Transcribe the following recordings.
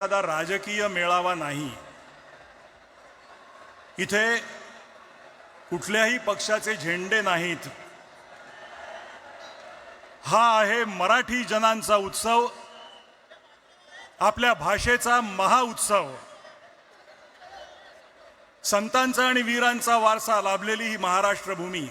एखादा राजकीय मेळावा नाही। इथे कुठल्याही पक्षाचे झेंडे नाहीत। हा आहे मराठी जनांचा उत्सव, आपल्या भाषेचा महाउत्सव। संतांचा आणि वीरांचा वारसा लाभलेली ही महाराष्ट्र भूमी।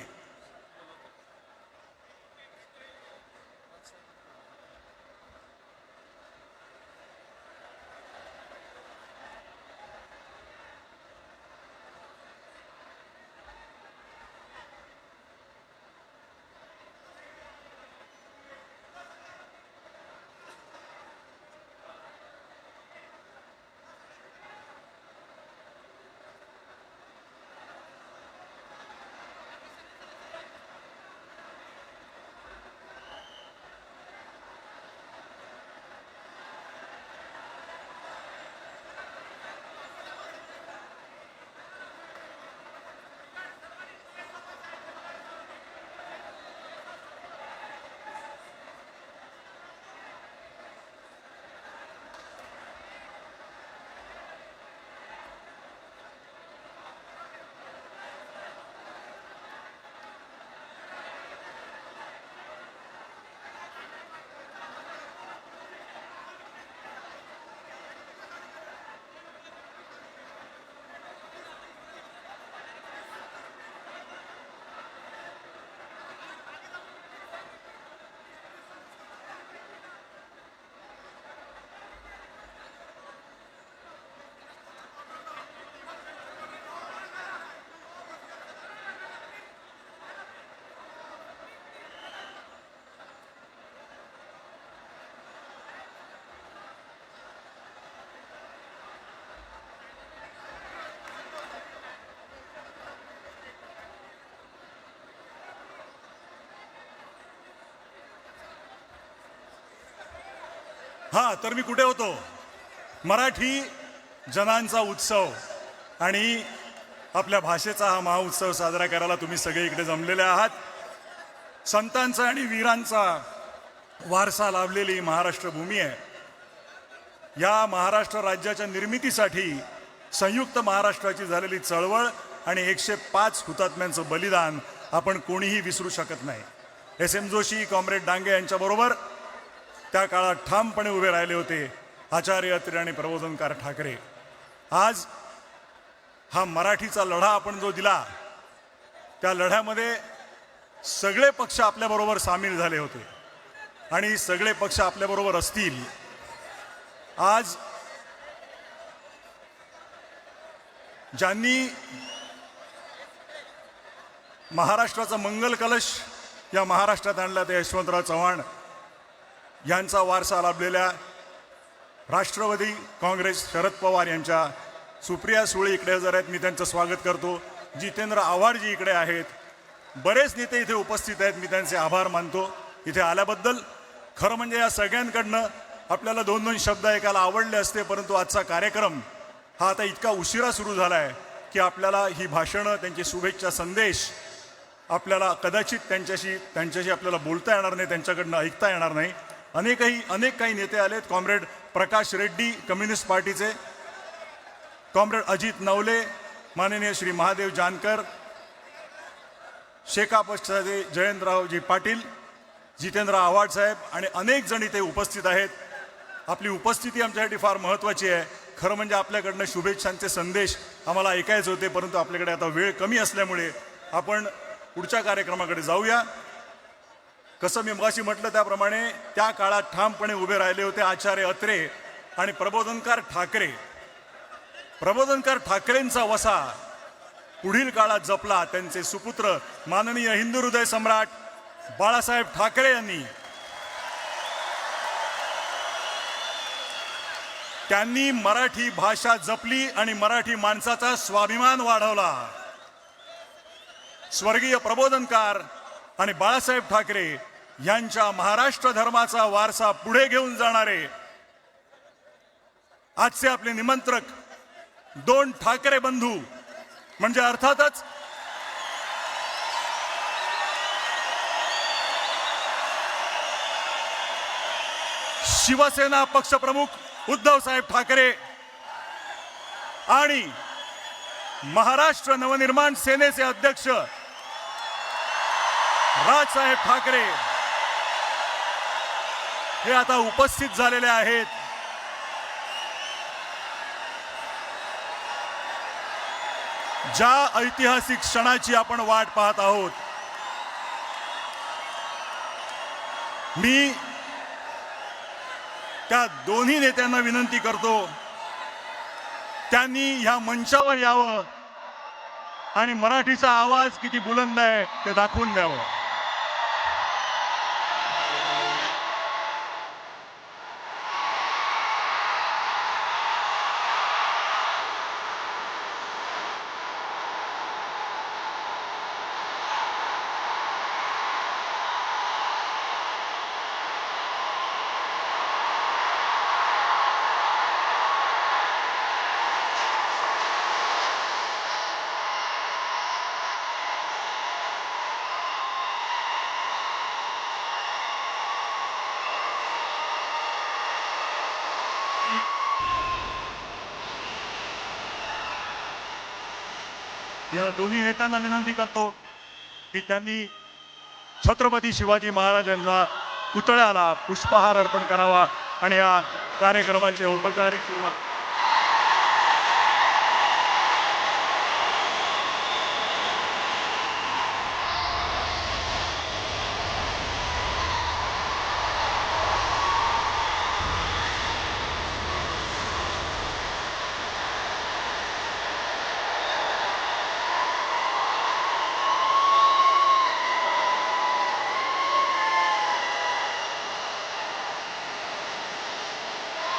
हा तर मी कुठे होतो? मराठी जनांचा उत्सव आणि आपल्या भाषेचा हा महाउत्सव साजरा करायला तुम्ही सगळे इकडे जमलेले आहात। संतांचा आणि वीरांचा वारसा लाभलेली महाराष्ट्र भूमी आहे। या महाराष्ट्र राज्याच्या निर्मितीसाठी संयुक्त महाराष्ट्राची झालेली चळवळ आणि 105 हुतात्म्यांचं बलिदान आपण कोणीही विसरू शकत नाही। एस.एम. जोशी, कॉम्रेड डांगे यांच्याबरोबर त्या काळात ठामपणे उभे राहिले होते आचार्य अत्रे आणि प्रबोधनकार ठाकरे। आज हा मराठीचा लढा आपण जो दिला, त्या लढ्यामध्ये सगळे पक्ष आपल्याबरोबर सामील झाले होते आणि सगळे पक्ष आपल्याबरोबर असतील। आज ज्यांनी महाराष्ट्राचा मंगल कलश या महाराष्ट्रात आणला ते यशवंतराव चव्हाण यांचा वारसा लाभलेल्या राष्ट्रवादी काँग्रेस शरद पवार यांच्या सुप्रिया सुळे इकडे हजर आहेत, मी त्यांचं स्वागत करतो। जितेंद्र आव्हाडजी इकडे आहेत, बरेच नेते इथे उपस्थित आहेत, मी त्यांचे आभार मानतो इथे आल्याबद्दल। खरं म्हणजे या सगळ्यांकडनं आपल्याला दोन दोन शब्द ऐकायला आवडले असते, परंतु आजचा कार्यक्रम हा आता इतका उशिरा सुरू झाला आहे की आपल्याला ही भाषणं, त्यांचे शुभेच्छा संदेश आपल्याला कदाचित त्यांच्याशी आपल्याला बोलता येणार नाही, त्यांच्याकडनं ऐकता येणार नाही। अनेक काही नेते आलेत। कॉम्रेड प्रकाश रेड्डी कम्युनिस्ट पार्टीचे, कॉम्रेड अजित नवले, माननीय श्री महादेव जानकर, शेका पक्षाचे जयंतरावजी पाटील, जितेंद्र आव्हाड साहेब आणि अनेक जण इथे उपस्थित आहेत। आपली उपस्थिती आमच्यासाठी फार महत्त्वाची आहे। खरं म्हणजे आपल्याकडनं शुभेच्छांचे संदेश आम्हाला ऐकायचे होते, परंतु आपल्याकडे आता वेळ कमी असल्यामुळे आपण पुढच्या कार्यक्रमाकडे जाऊया। कसं मी मगाशी म्हटलं त्याप्रमाणे त्या काळात ठामपणे उभे राहिले होते आचार्य अत्रे आणि प्रबोधनकार ठाकरे। प्रबोधनकार ठाकरेंचा वसा पुढील काळात जपला त्यांचे सुपुत्र माननीय हिंदू हृदय सम्राट बाळासाहेब ठाकरे यांनी। त्यांनी मराठी भाषा जपली आणि मराठी माणसाचा स्वाभिमान वाढवला। स्वर्गीय प्रबोधनकार आणि बाळासाहेब ठाकरे यांच्या महाराष्ट्र धर्माचा वारसा पुढे घेऊन जाणारे आजचे आपले निमंत्रक दोन ठाकरे बंधू म्हणजे अर्थातच शिवसेना पक्षप्रमुख उद्धव साहेब ठाकरे आणि महाराष्ट्र नवनिर्माण सेनेचे अध्यक्ष राजसाहेब ठाकरे हे आता उपस्थित झालेले आहेत. ज्या ऐतिहासिक क्षणाची आपण वाट पाहत आहोत, मी त्या दोन्ही नेत्यांना विनंती करतो त्यांनी ह्या मंचावर यावं आणि मराठीचा आवाज किती बुलंद आहे ते दाखवून द्यावं. या दोन्ही नेत्यांना विनंती करतो की त्यांनी छत्रपती शिवाजी महाराजांना पुतळ्याला पुष्पहार अर्पण करावा आणि या कार्यक्रमाचे औपचारिक सुरुवात.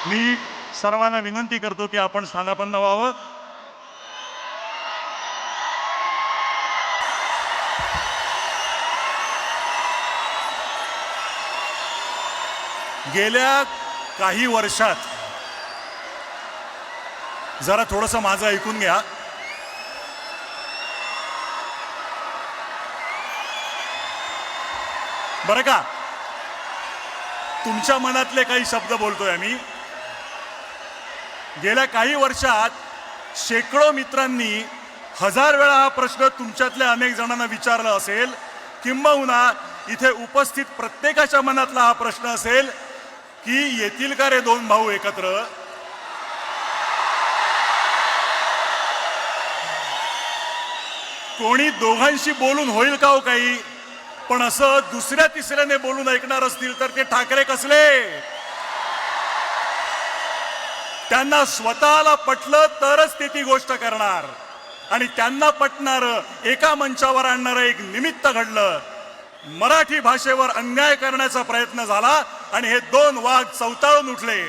मी सर्वांना विनंती करतो की आपण स्थानापन्न व्हावं. गेल्या काही वर्षात जरा थोडंसं माझं ऐकून घ्या. बरं का, तुमच्या मनातले काही शब्द बोलतोय मी. गेल्या काही वर्षात शेकडो मित्रांनी 1000 वेळा हा प्रश्न तुमच्यातल्या अनेक जणांना विचारला असेल, किंबहुना इथे उपस्थित प्रत्येकाच्या मनातला हा प्रश्न असेल की येतील का रे दोन भाऊ एकत्र. कोणी दोघांशी बोलून होईल का हो काही, पण असं दुसऱ्या तिसऱ्याने बोलून ऐकणार असतील तर ते ठाकरे कसले. त्यांना स्वतःला पटलं तरच ते ती गोष्ट करणार आणि त्यांना पटणार एका मंचावर आणणारं एक निमित्त घडलं. मराठी भाषेवर अन्याय करण्याचा प्रयत्न झाला आणि हे दोन वाघ चवताळून उठले.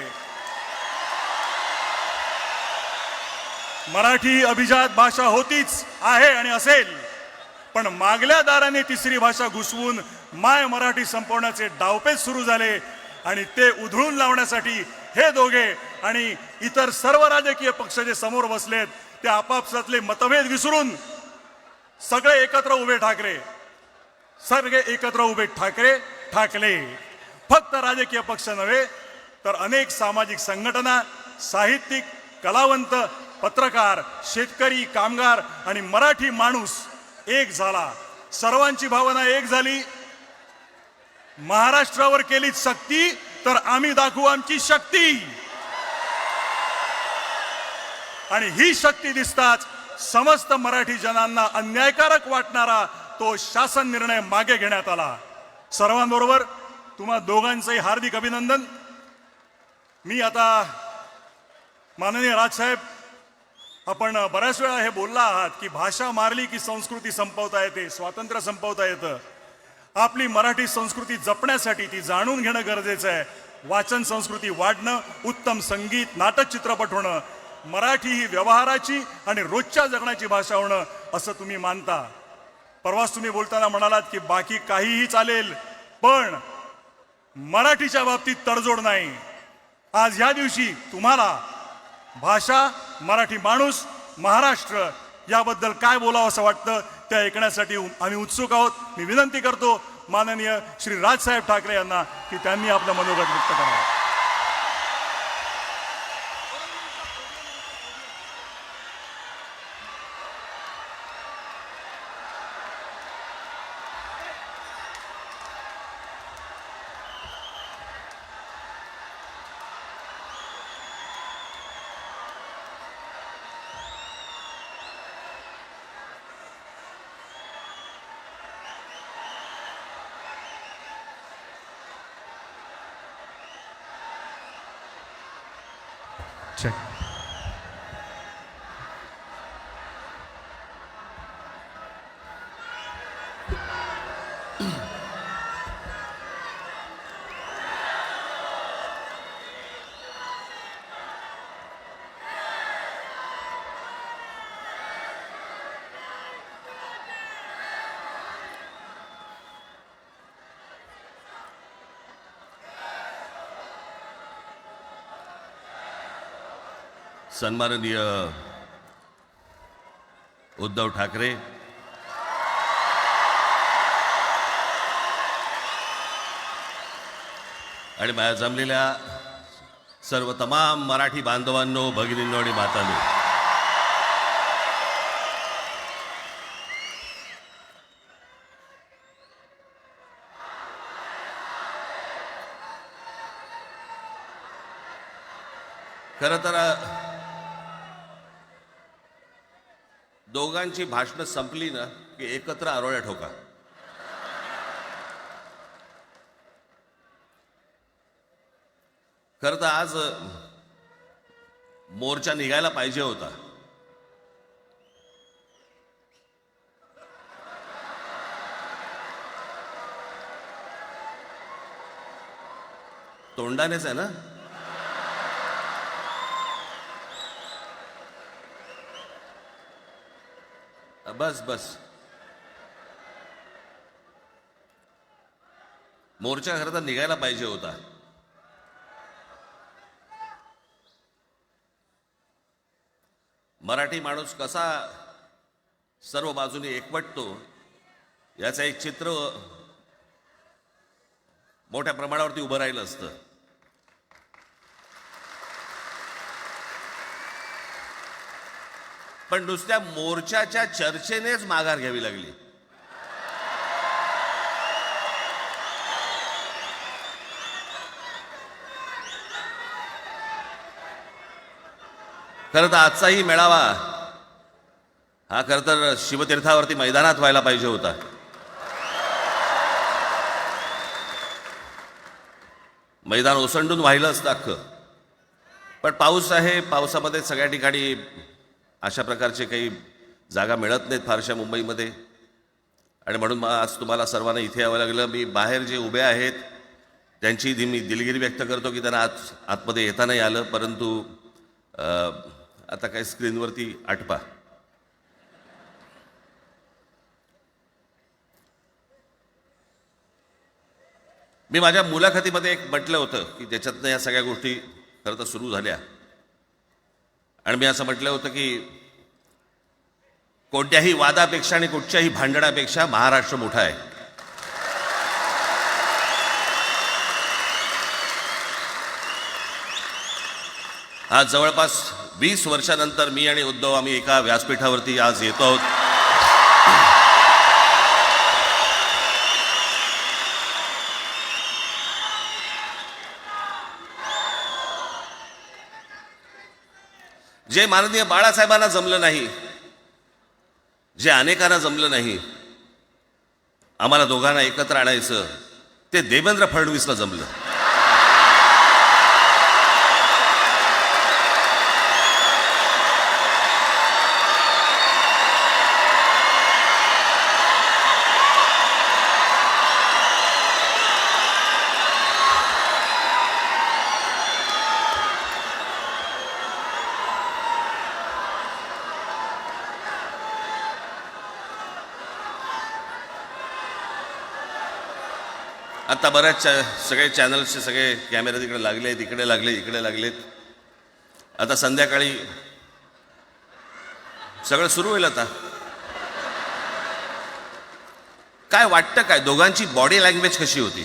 मराठी अभिजात भाषा होतीच, आहे आणि असेल, पण मागल्या दाराने तिसरी भाषा घुसवून माय मराठी संपवण्याचे डावपेच सुरू झाले आणि ते उधळून लावण्यासाठी हे दोघे आणि इतर सर्व राजकीय पक्ष जे समोर बसलेत ते आपापसातले मतभेद विसरून सगळे एकत्र उभे ठाकरे, सगळे एकत्र उभे ठाकरे ठाकले. फक्त राजकीय पक्ष नव्हे तर अनेक सामाजिक संघटना, साहित्यिक, कलावंत, पत्रकार, शेतकरी, कामगार आणि मराठी माणूस एक झाला. सर्वांची भावना एक झाली. महाराष्ट्रावर केली सक्ती तर आम्ही दाखवू आमची शक्ती. आणि ही शक्ती दिसताच समस्त मराठी जनांना अन्यायकारक वाटणारा तो शासन निर्णय मागे घेण्यात आला. सर्वांबरोबर तुम्हा दोघांचंही हार्दिक अभिनंदन. मी आता माननीय राजसाहेब, आपण बऱ्याच वेळा हे बोलला आहात की भाषा मारली की संस्कृती संपवता येते, स्वातंत्र्य संपवता येतं. आपली मराठी संस्कृती जपण्यासाठी ती जाणून घेणं गरजेचं आहे. वाचन संस्कृती वाढणं, उत्तम संगीत, नाटक, चित्रपट होणं, मराठी ही व्यवहाराची आणि रोजच्या जगण्याची भाषा होणं असं तुम्ही मानता. परवाच तुम्ही बोलताना म्हणालात की बाकी काहीही चालेल पण मराठीच्या बाबतीत तडजोड नाही. आज ह्या दिवशी तुम्हाला भाषा, मराठी माणूस, महाराष्ट्र याबद्दल काय बोलावं असं वाटतं ते ऐकण्यासाठी आम्ही उत्सुक आहोत. मी विनंती करतो माननीय श्री राजसाहेब ठाकरे यांना की त्यांनी आपलं मनोगत व्यक्त करावं. चेक. सन्माननीय उद्धव ठाकरे, आणि माझ्या जमलेल्या सर्व तमाम मराठी बांधवांनो, भगिनींनो आणि मातांनो, खरं तर दोघांची भाषणं संपली ना की एकत्र आरोळ्या ठोका. खरं तर आज मोर्चा निघायला पाहिजे होता. तोंडानेच आहे ना. बस बस. मोर्चा खरं तर निघायला पाहिजे होता. मराठी माणूस कसा सर्व बाजूने एकवटतो याचं एक चित्र मोठ्या प्रमाणावरती उभं राहिलं असतं. पण नुसत्या मोर्चाच्या चर्चेनेच माघार घ्यावी लागली. खरं तर आजचाही मेळावा हा खरं तर शिवतीर्थावरती मैदानात व्हायला पाहिजे होता. मैदान ओसंडून वाहिलं असतं अख्खं. पण पाऊस आहे, पावसामध्ये सगळ्या ठिकाणी अशा प्रकारचे काही जागा मिळत नाहीत फारशा मुंबईमध्ये, आणि म्हणून आज तुम्हाला सर्वांना इथे यावं लागलं. मी बाहेर जे उभे आहेत त्यांची मी दिलगिरी व्यक्त करतो की त्यांना आतमध्ये येता नाही आलं, परंतु आता काही स्क्रीनवरती आठवा. मी माझ्या मुलाखतीमध्ये एक म्हटलं होतं की ज्याच्यातनं या सगळ्या गोष्टी खरं तर सुरू झाल्या, आणि मी असं म्हटलं होतं की कोणत्याही वादापेक्षा आणि कुठच्याही भांडणापेक्षा महाराष्ट्र मोठा आहे. आज जवळपास 20 वर्षानंतर मी आणि उद्धव आम्ही एका व्यासपीठावरती आज येतो आहोत. जे माननीय बाळासाहेबांना जमलं नाही, जे अनेकांना जमलं नाही आम्हाला दोघांना एकत्र आणायचं, ते देवेंद्र फडणवीसला जमलं. आता बऱ्याच सगळे चॅनल्सचे सगळे कॅमेरे तिकडे लागलेत, इकडे लागले, इकडे लागलेत. आता संध्याकाळी सगळं सुरू होईल. आता काय वाटतं, काय दोघांची बॉडी लँग्वेज कशी होती?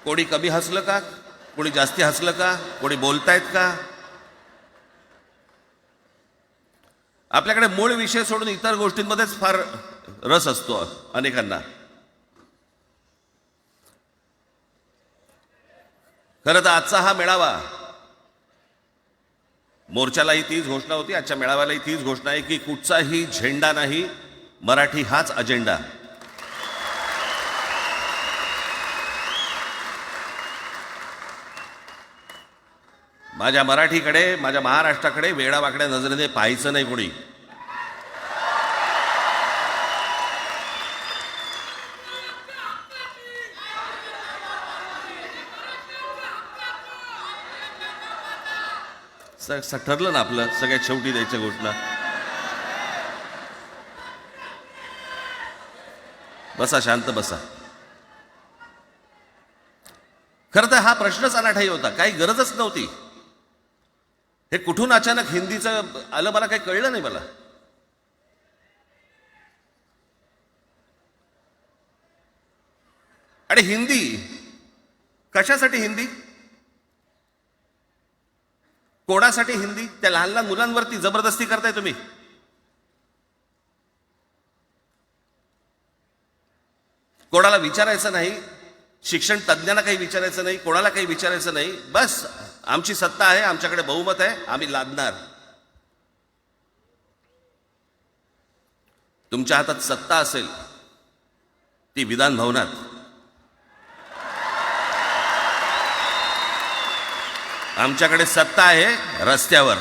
कोणी कमी हसलं का, कोणी जास्ती हसलं का, कोणी बोलतायत का? आपल्याकडे मूळ विषय सोडून इतर गोष्टींमध्येच फार रस असतो अनेकांना. खरं तर आजचा हा मेळावा, मोर्चालाही तीच घोषणा होती, आजच्या मेळाव्यालाही तीच घोषणा आहे की कुठचाही झेंडा नाही, मराठी हाच अजेंडा. माझ्या मराठीकडे, माझ्या महाराष्ट्राकडे वेडावाकड्या नजरेने पाहायचं नाही कोणी. ठरलं ना आपलं सगळ्यात शेवटी द्यायच्या घोषणा. बसा, शांत बसा. खरं तर हा प्रश्नच अनाठाई होता, काही गरजच नव्हती. हे कुठून अचानक हिंदीचं आलं मला काही कळलं नाही मला. आणि हिंदी कशासाठी? हिंदी कोणासाठी? हिंदी त्या लहान लहान मुलांवरती जबरदस्ती करताय तुम्ही. कोणाला विचारायचं नाही, शिक्षण तज्ज्ञांना काही विचारायचं नाही, कोणाला काही विचारायचं नाही. बस आमची सत्ता आहे, आमच्याकडे बहुमत आहे, आम्ही लादणार. तुमच्या हातात सत्ता असेल ती विधान भवनात, आमच्याकडे सत्ता आहे रस्त्यावर.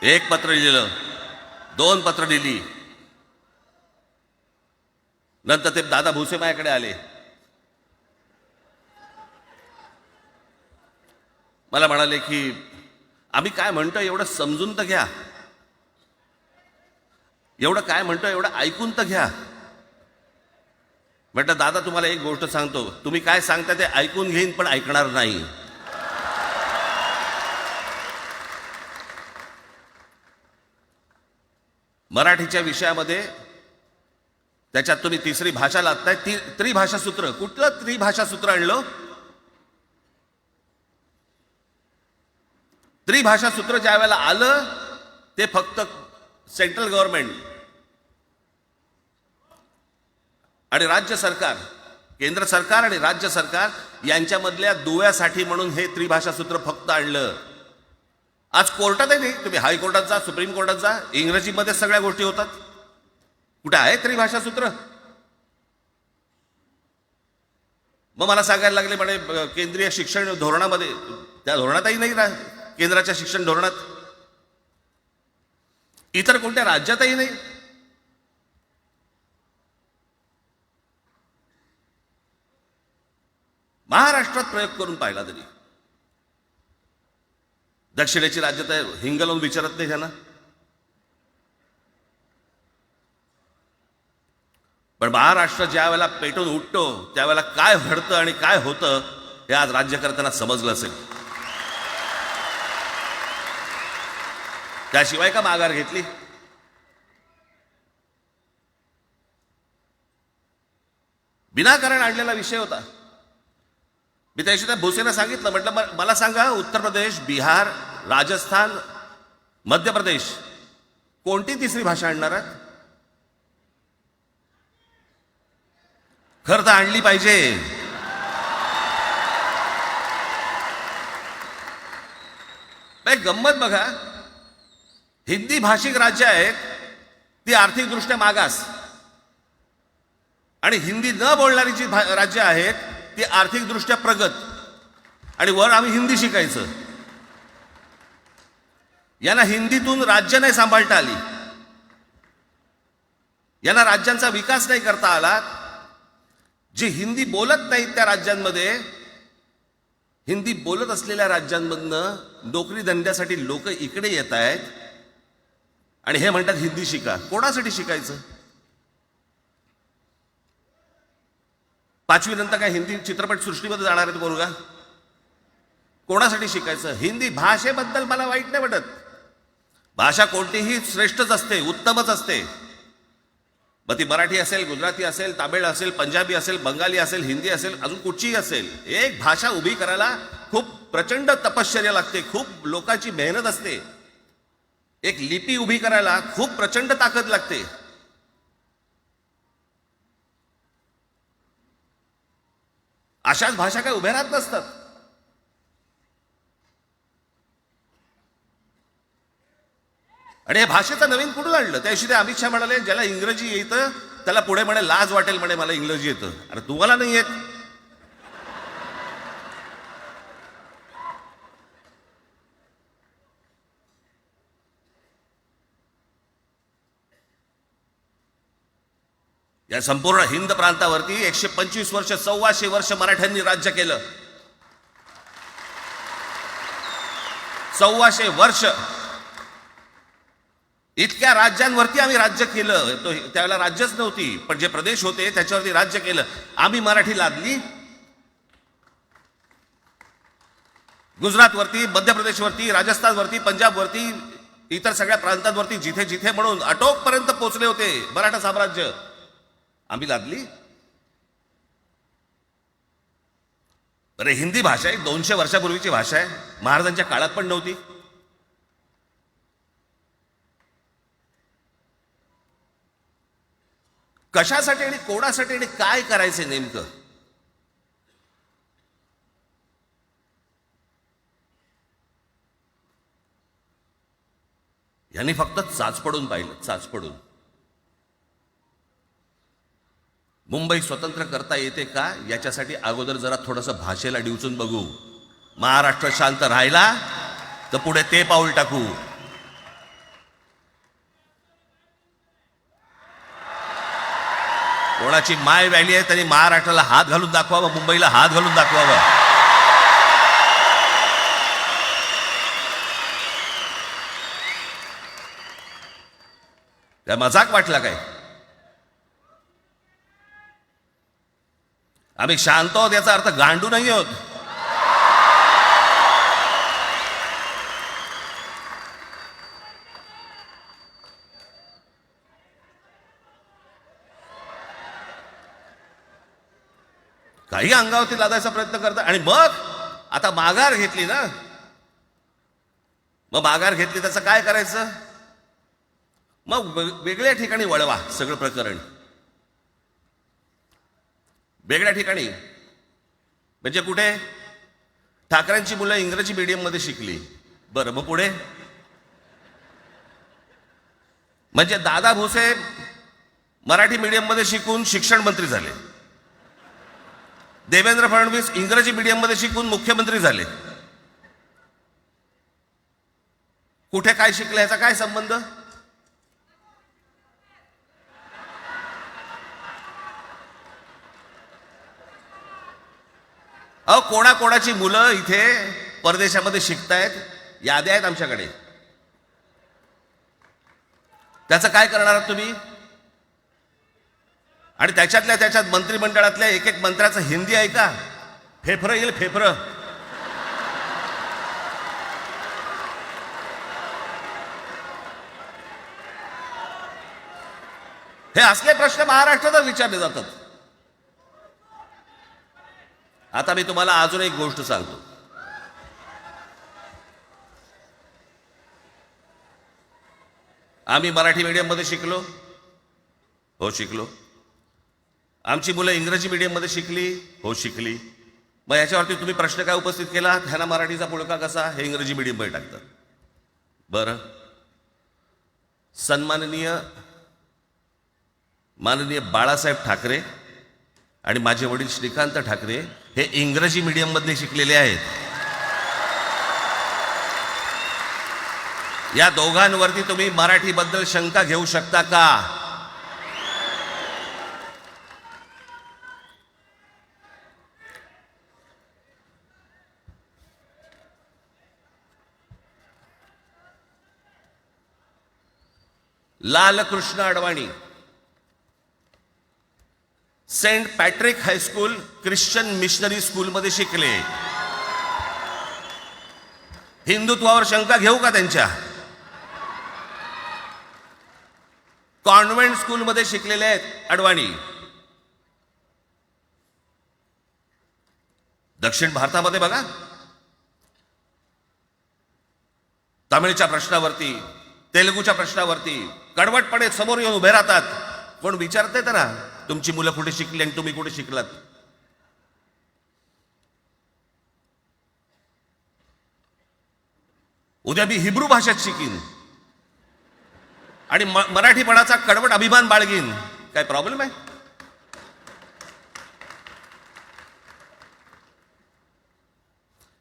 एक पत्र लिहिलं, 2 पत्र लिहिली, नंतर ते दादा भुसे माझ्याकडे आले. मला म्हणाले की आम्ही काय म्हणतो एवढं समजून तर घ्या, एवढं काय म्हणतो एवढं ऐकून तर घ्या. म्हटलं दादा तुम्हाला एक गोष्ट सांगतो, तुम्ही काय सांगता ते ऐकून घेईन पण ऐकणार नाही. मराठीच्या विषयामध्ये त्याच्यात तुम्ही तिसरी भाषा लादताय. त्रिभाषा सूत्र, कुठलं त्रिभाषा सूत्र आणलं? त्रिभाषा सूत्र ज्या वेळेला आलं ते फक्त सेंट्रल गव्हर्नमेंट आणि राज्य सरकार, केंद्र सरकार आणि राज्य सरकार यांच्यामधल्या दुव्यासाठी म्हणून हे त्रिभाषा सूत्र फक्त आणलं. आज कोर्टातही नाही, तुम्ही हायकोर्टात जा, सुप्रीम कोर्टात जा, इंग्रजीमध्ये सगळ्या गोष्टी होतात. कुठे आहे त्रिभाषा सूत्र? मग मला सांगायला लागले म्हणे केंद्रीय शिक्षण धोरणामध्ये, त्या धोरणातही नाही ना, केंद्राच्या शिक्षण धोरणात, इतर कोणत्या राज्यातही नाही. महाराष्ट्रात प्रयोग करून पाहिला तरी दक्षिणेची राज्य तर हिंग लावून विचारत नाही त्यांना. पण महाराष्ट्र ज्या वेळेला पेटून उठतो त्यावेळेला काय घडतं आणि काय होतं हे आज राज्यकर्त्यांना समजलं असेल. त्याशिवाय का माघार घेतली? विनाकारण आणलेला विषय होता. मी त्याशी त्या भोसेंना सांगितलं, म्हटलं मला सांगा उत्तर प्रदेश, बिहार, राजस्थान, मध्य प्रदेश कोणती तिसरी भाषा आणणार आहेत? खरं तर आणली पाहिजे. गंमत बघा, हिंदी भाषिक राज्य आहेत ती आर्थिकदृष्ट्या मागास, आणि हिंदी न बोलणारी जी राज्य आहेत ती आर्थिकदृष्ट्या प्रगत, आणि वर आम्ही हिंदी शिकायचं. यांना हिंदीतून राज्य नाही सांभाळता आली, यांना राज्यांचा विकास नाही करता आला. जे हिंदी बोलत नाहीत त्या राज्यांमध्ये, हिंदी बोलत असलेल्या राज्यांमधनं नोकरी धंद्यासाठी लोक इकडे येत आहेत आणि हे म्हणतात हिंदी शिका. कोणासाठी शिकायचं? 5वी नंतर काय हिंदी चित्रपट सृष्टीमध्ये जाणार आहेत पोरगा? कोणासाठी शिकायचं? हिंदी भाषेबद्दल मला वाईट नाही वाटत, भाषा कोणतीही श्रेष्ठच असते, उत्तमच असते. मग ती मराठी असेल, गुजराती असेल, तामिळ असेल, पंजाबी असेल, बंगाली असेल, हिंदी असेल, अजून कुठचीही असेल. एक भाषा उभी करायला खूप प्रचंड तपश्चर्या लागते, खूप लोकांची मेहनत असते. एक लिपी उभी करायला खूप प्रचंड ताकद लागते. अशाच भाषा काय उभ्या राहत नसतात. आणि या भाषेचं नवीन कुठून आणलं? त्याविषयी ते अमित शहा म्हणाले, ज्याला इंग्रजी येतं त्याला पुढे म्हणे लाज वाटेल, म्हणे मला इंग्रजी येतं. अरे तुम्हाला नाही येत? या संपूर्ण हिंद प्रांतावरती 125 वर्ष, 1400 वर्ष मराठ्यांनी राज्य केलं. 1400 वर्ष इतक्या राज्यांवरती आम्ही राज्य केलं. त्यावेळेला राज्यच नव्हती, पण जे प्रदेश होते त्याच्यावरती राज्य केलं. आम्ही मराठी लादली गुजरातवरती, मध्य प्रदेशवरती, राजस्थानवरती, पंजाबवरती, इतर सगळ्या प्रांतांवरती जिथे जिथे म्हणून अटोकपर्यंत पोहोचले होते मराठा साम्राज्य, आम्ही लादली. अरे हिंदी भाषा आहे, 200 वर्षापूर्वीची भाषा आहे, महाराजांच्या काळात पण नव्हती. कशासाठी आणि कोणासाठी आणि काय करायचे नेमकं? यांनी फक्त चाचपडून पाहिलं, चाचपडून. मुंबई स्वतंत्र करता येते का याच्यासाठी अगोदर जरा थोडंसं भाषेला डिवचून बघू. महाराष्ट्र शांत राहिला तर पुढे ते पाऊल टाकू. कोणाची माय व्हॅली आहे त्यांनी महाराष्ट्राला हात घालून दाखवावा, मुंबईला हात घालून दाखवावा. त्या मजाक वाटला काय? आम्ही शांत आहोत याचा अर्थ गांडू नाही आहोत. काही अंगावरती लादायचा प्रयत्न करतात आणि मग आता माघार घेतली ना, मग माघार घेतली त्याचं काय करायचं? मग वेगळ्या ठिकाणी वळवा सगळं प्रकरण. वेगळ्या ठिकाणी म्हणजे कुठे? ठाकरेंची मुलं इंग्रजी मीडियम मध्ये शिकली, बरं मग पुढे? म्हणजे दादा भुसे मराठी मीडियम मध्ये शिकून शिक्षण मंत्री झाले, देवेंद्र फडणवीस इंग्रजी मीडियम मध्ये शिकून मुख्यमंत्री झाले. कुठे काय शिकले याचा काय संबंध? अहो कोणाकोणाची मुलं इथे परदेशामध्ये शिकतायत, याद्या आहेत आमच्याकडे. त्याचं काय करणार आहात तुम्ही? आणि त्याच्यातल्या त्याच्यात मंत्रिमंडळातल्या एक एक मंत्र्याचं हिंदी आहे का? फेफरं येईल, फेफरं. हे असले प्रश्न महाराष्ट्रात विचारले जातात. आता मी तुम्हाला अजून एक गोष्ट सांगतो. आम्ही मराठी मीडियम मध्ये शिकलो, हो शिकलो. आमची मुलं इंग्रजी मीडियम मध्ये शिकली, हो शिकली. मग याच्यावरती तुम्ही प्रश्न काय उपस्थित केला? ह्यांना मराठीचा पुळका कसा? हे इंग्रजी मीडियम मध्ये टाकतात. बरं, सन्माननीय माननीय बाळासाहेब ठाकरे आणि माझे वडील श्रीकांत ठाकरे हे इंग्रजी मीडियम मध्ये शिकलेले आहेत. या दोघांवरती तुम्ही मराठीबद्दल शंका घेऊ शकता का? Lalkrishna Advani Saint Patrick high school Christian missionary स्कूलमध्ये शिकले. हिंदुत्वावर शंका घेऊ का त्यांच्या? कॉन्व्हेंट स्कूलमध्ये शिकलेले आहेत अडवाणी. दक्षिण भारतामध्ये बघा, तमिळच्या प्रश्नावरती, तेलुगूच्या प्रश्नावरती कडवटपणे समोर येऊन उभे राहतात. कोण विचारते तर ना, तुमची मुलं कुठे शिकली आणि तुम्ही कुठे शिकलात? उद्या मी हिब्रू भाषेत शिकीन आणि मराठीपणाचा कडवट अभिमान बाळगीन. काय प्रॉब्लेम आहे?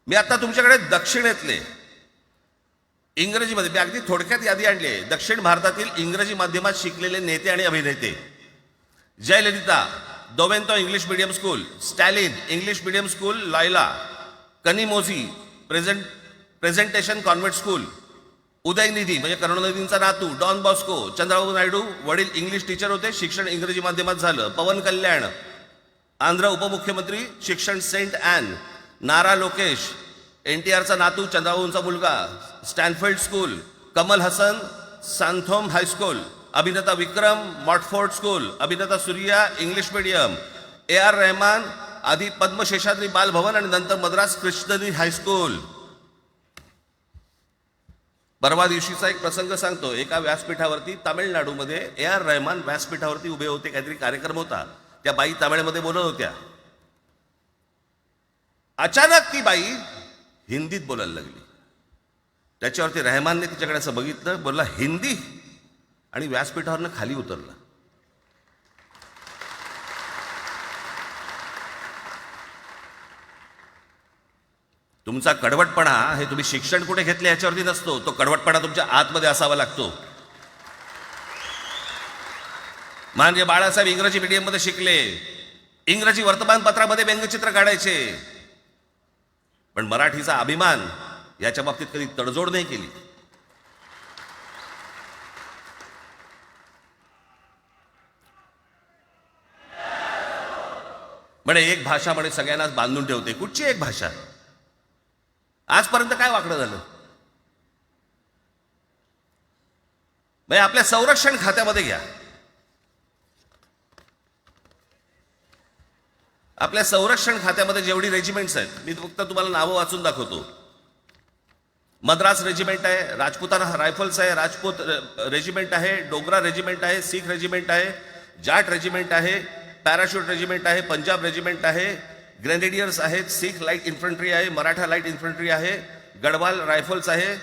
मी आता तुमच्याकडे दक्षिणेतले इंग्रजीमध्ये मी अगदी थोडक्यात यादी आणली आहे. दक्षिण भारतातील इंग्रजी माध्यमात शिकलेले नेते आणि अभिनेते: Jayalalithaa, Doveton English medium school, Stalin English medium school Loyola, Kanimozhi presentation convent school, Udhayanidhi म्हणजे करुणानिधींचा नातू डॉन बॉस्को, चंद्रबाबू नायडू वडील इंग्लिश टीचर होते, शिक्षण इंग्रजी माध्यमात झालं, पवन कल्याण आंध्र उपमुख्यमंत्री, शिक्षण सेंट ॲन, नारा लोकेश NTRचा नातू चंद्रबाबूंचा मुलगा, Stanford school, Kamal Haasan Santhome high school, अभिनेता विक्रम मॉटफोर्ड स्कूल, अभिनेता Suriya English medium, AR Rahman आधी पद्मशेषाद्री बालभवन आणि नंतर मद्रास कृष्णनी हायस्कूल. परवा दिवशीचा एक प्रसंग सांगतो. एका व्यासपीठावरती तामिळनाडूमध्ये AR रहमान व्यासपीठावरती उभे होते, काहीतरी कार्यक्रम होता, त्या बाई तामिळमध्ये बोलत होत्या. अचानक ती बाई हिंदीत बोलायला लागली. त्याच्यावरती रहमानने तिच्याकडे असं बघितलं, बोलला हिंदी, आणि व्यासपीठावरनं खाली उतरला. तुमचा कडवटपणा हे तुम्ही शिक्षण कुठे घेतले याच्यावरती नसतो, तो कडवटपणा तुमच्या आतमध्ये असावा लागतो. म्हणजे बाळासाहेब इंग्रजी मीडियममध्ये शिकले, इंग्रजी वर्तमानपत्रामध्ये व्यंगचित्र काढायचे, पण मराठीचा अभिमान याच्या बाबतीत कधी तडजोड नाही केली. म्हणे एक भाषा म्हणे सगळ्यांनाच बांधून ठेवते. कुठची एक भाषा? आजपर्यंत काय वाकडं झालं? म्हणजे आपल्या संरक्षण खात्यामध्ये घ्या, आपल्या संरक्षण खात्यामध्ये जेवढी रेजिमेंट्स आहेत, मी फक्त तुम्हाला नावं वाचून दाखवतो. मद्रास रेजिमेंट आहे, राजपुताना रायफल्स आहे, राजपूत रेजिमेंट आहे, डोगरा रेजिमेंट आहे, सीख रेजिमेंट आहे, जाट रेजिमेंट आहे, पॅराशूट रेजिमेंट आहे, पंजाब रेजिमेंट आहे, ग्रेनेडियर्स आहेत, सीख लाईट इन्फंट्री आहे, मराठा लाईट इन्फंट्री आहे, गढवाल रायफल्स आहे,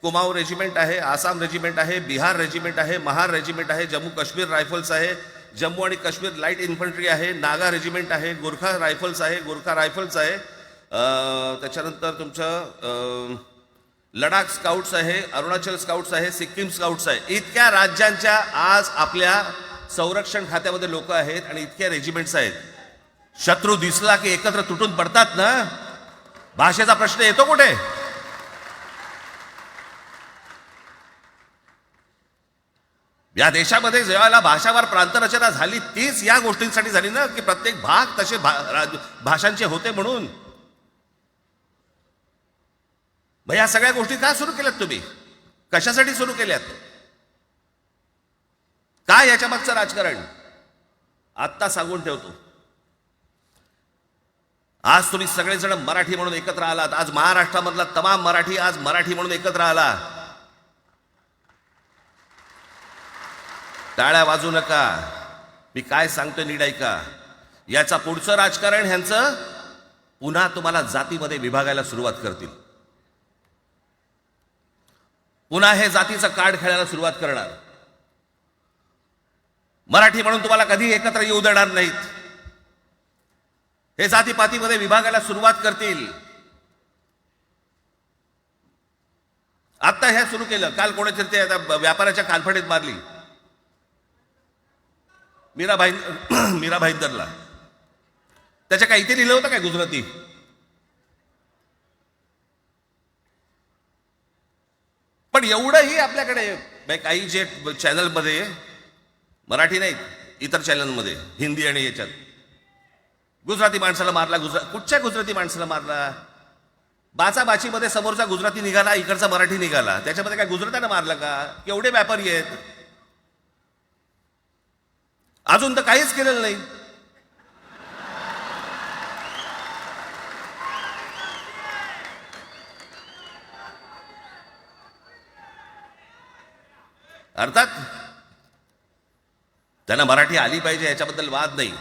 कुमाऊ रेजिमेंट आहे, आसाम रेजिमेंट आहे, बिहार रेजिमेंट आहे, महार रेजिमेंट आहे, जम्मू काश्मीर रायफल्स आहे, जम्मू आणि काश्मीर लाईट इन्फंट्री आहे, नागा रेजिमेंट आहे, गोरखा रायफल्स आहे, गोरखा रायफल्स आहे, त्याच्यानंतर तुमचं लडाख स्काउट्स आहे, अरुणाचल स्काउट्स आहे, सिक्कीम स्काउट्स आहे. इतक्या राज्यांच्या आज आपल्या संरक्षण खात्यामध्ये लोक आहेत आणि इतक्या रेजिमेंट्स आहेत. शत्रू दिसला की एकत्र तुटून पडतात ना. भाषेचा प्रश्न येतो कुठे? या देशामध्ये जेव्हा भाषावार प्रांतरचना झाली तीच या गोष्टींसाठी झाली ना, की प्रत्येक भाग तसे भाषांचे होते म्हणून. मग या सगळ्या गोष्टी का सुरू केल्यात तुम्ही? कशासाठी सुरू केल्यात? काय याच्या मागचं राजकारण? आत्ता सांगून ठेवतो. आज तुम्ही सगळेजण मराठी म्हणून एकत्र आलात. आज महाराष्ट्रामधला तमाम मराठी आज मराठी म्हणून एकत्र आला. टाळ्या वाजू नका. मी काय सांगतोय नीट ऐका. याचा पुढचं राजकारण ह्यांचं पुन्हा तुम्हाला जातीमध्ये विभागायला सुरुवात करतील. पुन्हा हे जातीचं कार्ड खेळायला सुरुवात करणार. मराठी म्हणून तुम्हाला कधी एकत्र येऊ देणार नाहीत. हे जातीपातीमध्ये विभागायला सुरुवात करतील. आता हे सुरू केलं. काल कोणीतरी ते व्यापाऱ्याच्या कानफडीत मारली मीरा भाईंदरला. त्याच्या काय इथे लिहिलं होतं काय गुजराती? पण एवढंही आपल्याकडे काही जे चॅनलमध्ये मराठी नाहीत, इतर चॅनलमध्ये हिंदी आणि याच्यात गुजराती माणसाला मारला. कुठच्या गुजराती माणसाला मारला? बाचाबाचीमध्ये समोरचा गुजराती निघाला, इकडचा मराठी निघाला. त्याच्यामध्ये काय गुजरात्यानं मारलं का? केवढे व्यापारी आहेत. अजून तर काहीच केलेलं नाही. अर्थात त्यांना मराठी आली पाहिजे याच्याबद्दल वाद नाही.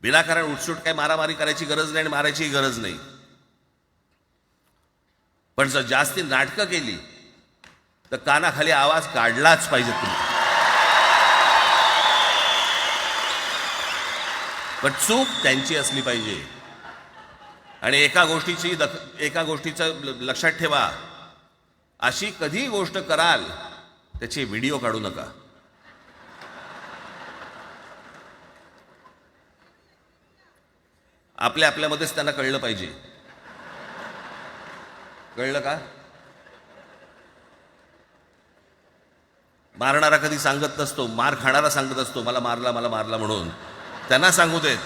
विनाकारण उठसूट काही मारामारी करायची गरज नाही आणि मारायची गरज नाही. पण जर जास्ती नाटकं केली तर कानाखाली आवाज काढलाच पाहिजे तुम्ही. पण चूक त्यांची असली पाहिजे. आणि एका गोष्टीचं लक्षात ठेवा, अशी कधी गोष्ट कराल त्याचे व्हिडिओ काढू नका. आपल्यामध्येच त्यांना कळलं पाहिजे. कळलं का? मारणारा कधी सांगत नसतो, मार खाणारा सांगत असतो मला मारला म्हणून. त्यांना सांगू देत.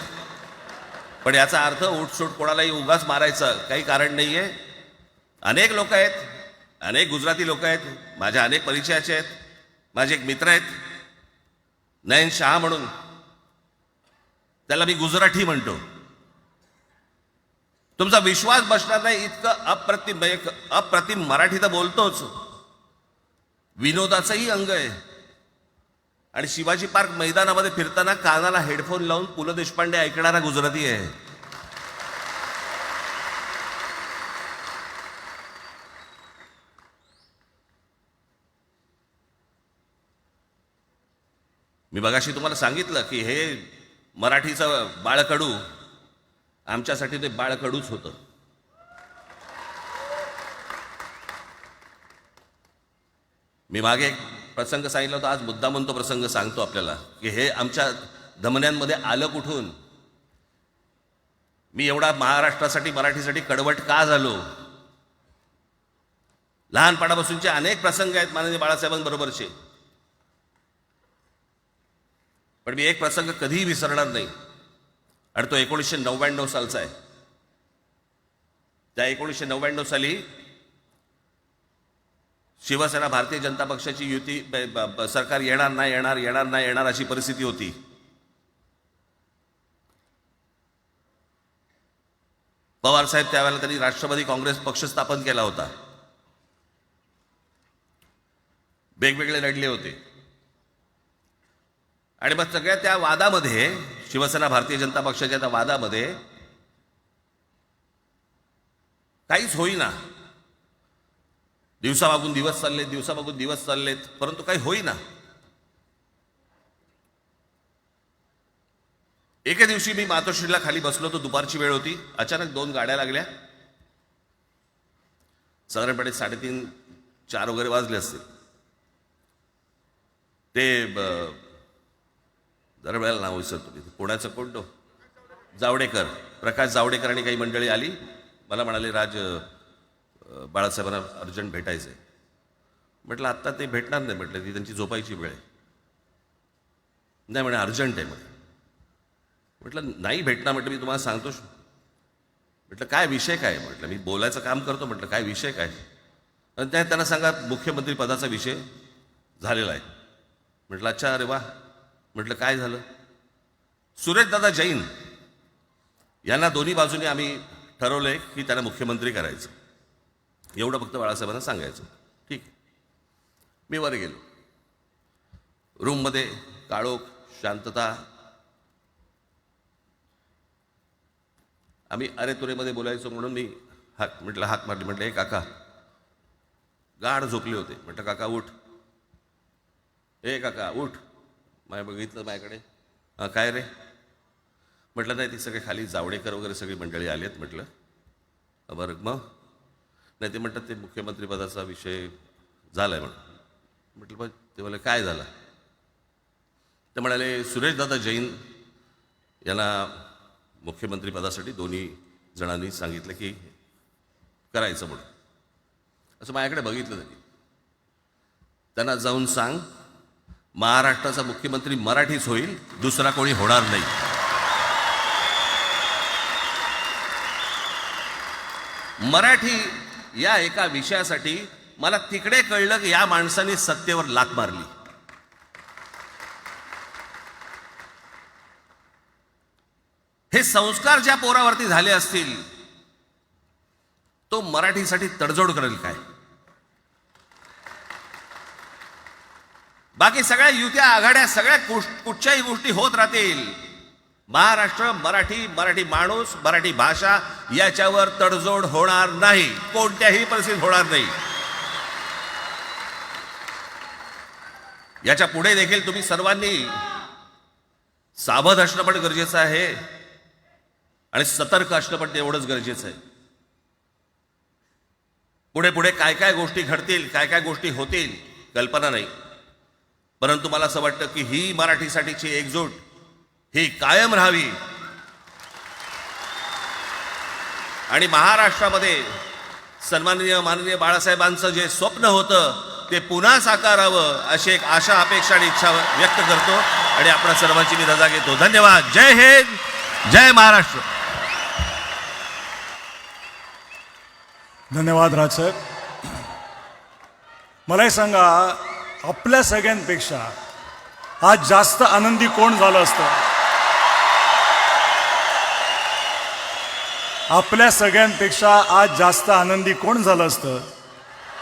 पण याचा अर्थ उठसूट कोणालाही उगाच मारायचं काही कारण नाहीये. अनेक लोक आहेत, अनेक गुजराती लोक आहेत, माझ्या अनेक परिचयाचे आहेत. माझे एक मित्र आहेत नयन शहा म्हणून, त्याला मी गुजराठी म्हणतो. तुमचा विश्वास बसणार नाही इतकं अप्रतिम मराठी तर बोलतोच, विनोदाचंही अंग आहे. आणि शिवाजी पार्क मैदानामध्ये फिरताना कानाला हेडफोन लावून पु ल देशपांडे ऐकणारा गुजराती आहे. मी मगाशी तुम्हाला सांगितलं की हे मराठीचं बाळकडू, आमच्यासाठी ते बाळकडूच होतं. मी मागे एक प्रसंग सांगितला होता, आज मुद्दामून तो प्रसंग सांगतो आपल्याला की हे आमच्या धमन्यांमध्ये आलं कुठून. मी एवढा महाराष्ट्रासाठी मराठीसाठी कडवट का झालो. लहानपणापासूनचे अनेक प्रसंग आहेत माननीय बाळासाहेबांबरोबरचे, पण मी एक प्रसंग कधीही विसरणार नाही. आणि तो 1999 सालचा आहे. त्या 1999 साली शिवसेना भारतीय जनता पक्षाची युती सरकार येणार नाही अशी परिस्थिती होती. पवार साहेब त्यावेळेला त्यांनी राष्ट्रवादी काँग्रेस पक्ष स्थापन केला होता. वेगवेगळे लढले होते. आणि मग सगळ्या त्या वादामध्ये, शिवसेना भारतीय जनता पक्षाच्या त्या वादामध्ये काहीच होईना. दिवसामागून दिवस चाललेत, परंतु काही होईना. एके दिवशी मी मातोश्रीला खाली बसलो होतो, दुपारची वेळ होती. अचानक 2 गाड्या लागल्या. साधारणपणे 3:30-4 वगैरे वाजले असते. ते जरा वेळेला नाव विसरतो, पुण्याचं कोणतो जावडेकर, प्रकाश जावडेकर आणि काही मंडळी आली. मला म्हणाले, राज बाळासाहेबांना अर्जंट भेटायचं आहे. म्हटलं आत्ता ते भेटणार नाही. म्हटलं ती त्यांची झोपायची वेळ आहे. नाही म्हणे अर्जंट आहे म्हणे. म्हटलं नाही भेटणार. म्हटलं मी तुम्हाला सांगतो. म्हटलं काय विषय काय? म्हटलं मी बोलायचं काम करतो. म्हटलं काय विषय काय? आणि त्यांना सांगा मुख्यमंत्री पदाचा विषय झालेला आहे. म्हटलं अच्छा, अरे वा. म्हटलं काय झालं? सुरेशदादा जैन यांना दोन्ही बाजूने आम्ही ठरवलंय की त्यांना मुख्यमंत्री करायचं. एवढं फक्त बाळासाहेबांना सांगायचं. ठीक. मी वर गेलो. रूममध्ये काळोख, शांतता. आम्ही अरे तुरेमध्ये बोलायचो म्हणून मी हाक मारली. म्हटलं हे काका गाढ झोपले होते. म्हटलं काका उठ. ए काका उठ. माझ्या बघितलं माझ्याकडे. काय रे? म्हटलं नाही, ती सगळे खाली जावडेकर वगैरे सगळी मंडळी आली आहेत. म्हटलं बरं मग? नाही ते म्हणतात ते मुख्यमंत्री पदाचा विषय झाला आहे म्हणून. म्हटलं पण ते म्हणाले काय झालं? ते म्हणाले सुरेशदादा जैन यांना मुख्यमंत्री पदासाठी दोन्ही जणांनी सांगितलं की करायचं म्हणून. असं माझ्याकडे बघितलं त्यांनी. त्यांना जाऊन सांग महाराष्ट्राचा मुख्यमंत्री मराठीच होईल, दुसरा कोणी होणार नाही. मराठी या एका विषयासाठी मला तिकडे कळलं की या माणसाने सत्तेवर लाथ मारली. हे संस्कार ज्या पोरावरती झाले असतील तो मराठीसाठी तडजोड करेल काय? बाकी सगळ्या युत्या आघाड्या सगळ्या कुठच्याही गोष्टी होत राहतील. महाराष्ट्र, मराठी माणूस, मराठी भाषा याच्यावर तडजोड होणार नाही. कोणत्याही परिस्थितीत होणार नाही. याच्या पुढे देखील तुम्ही सर्वांनी सावध असणं पण गरजेचं आहे आणि सतर्क असणं पण तेवढंच गरजेचं आहे. पुढे पुढे काय काय गोष्टी घडतील, काय काय गोष्टी होतील कल्पना नाही, परंतु मला असं वाटतं की ही मराठीसाठीची एकजूट ही कायम राहावी आणि महाराष्ट्रामध्ये माननीय बाळासाहेबांचं जे स्वप्न होतं ते पुन्हा साकारावं अशी एक आशा, अपेक्षा आणि इच्छा व्यक्त करतो आणि आपल्या सर्वांची मी रजा घेतो. धन्यवाद. जय हिंद, जय महाराष्ट्र. धन्यवाद राजसाहेब. मलाही सांगा, आपल्या सगळ्यांपेक्षा आज जास्त आनंदी कोण झालं असतं? आपल्या सगळ्यांपेक्षा आज जास्त आनंदी कोण झालं असतं?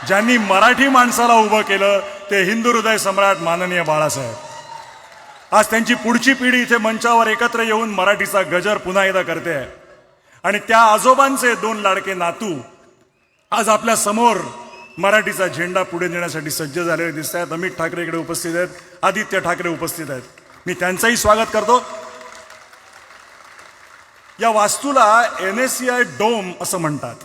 ज्यांनी मराठी माणसाला उभं केलं ते हिंदू हृदय सम्राट माननीय बाळासाहेब. आज त्यांची पुढची पिढी इथे मंचावर एकत्र येऊन मराठीचा गजर पुन्हा एकदा करते आहे आणि त्या आजोबांचे 2 लाडके नातू आज आपल्या समोर मराठीचा झेंडा पुढे नेण्यासाठी सज्ज झालेले दिसत आहेत. अमित ठाकरे इकडे उपस्थित आहेत, आदित्य ठाकरे उपस्थित आहेत. मी त्यांचंही स्वागत करतो. या वास्तूला NSCI डोम असं म्हणतात,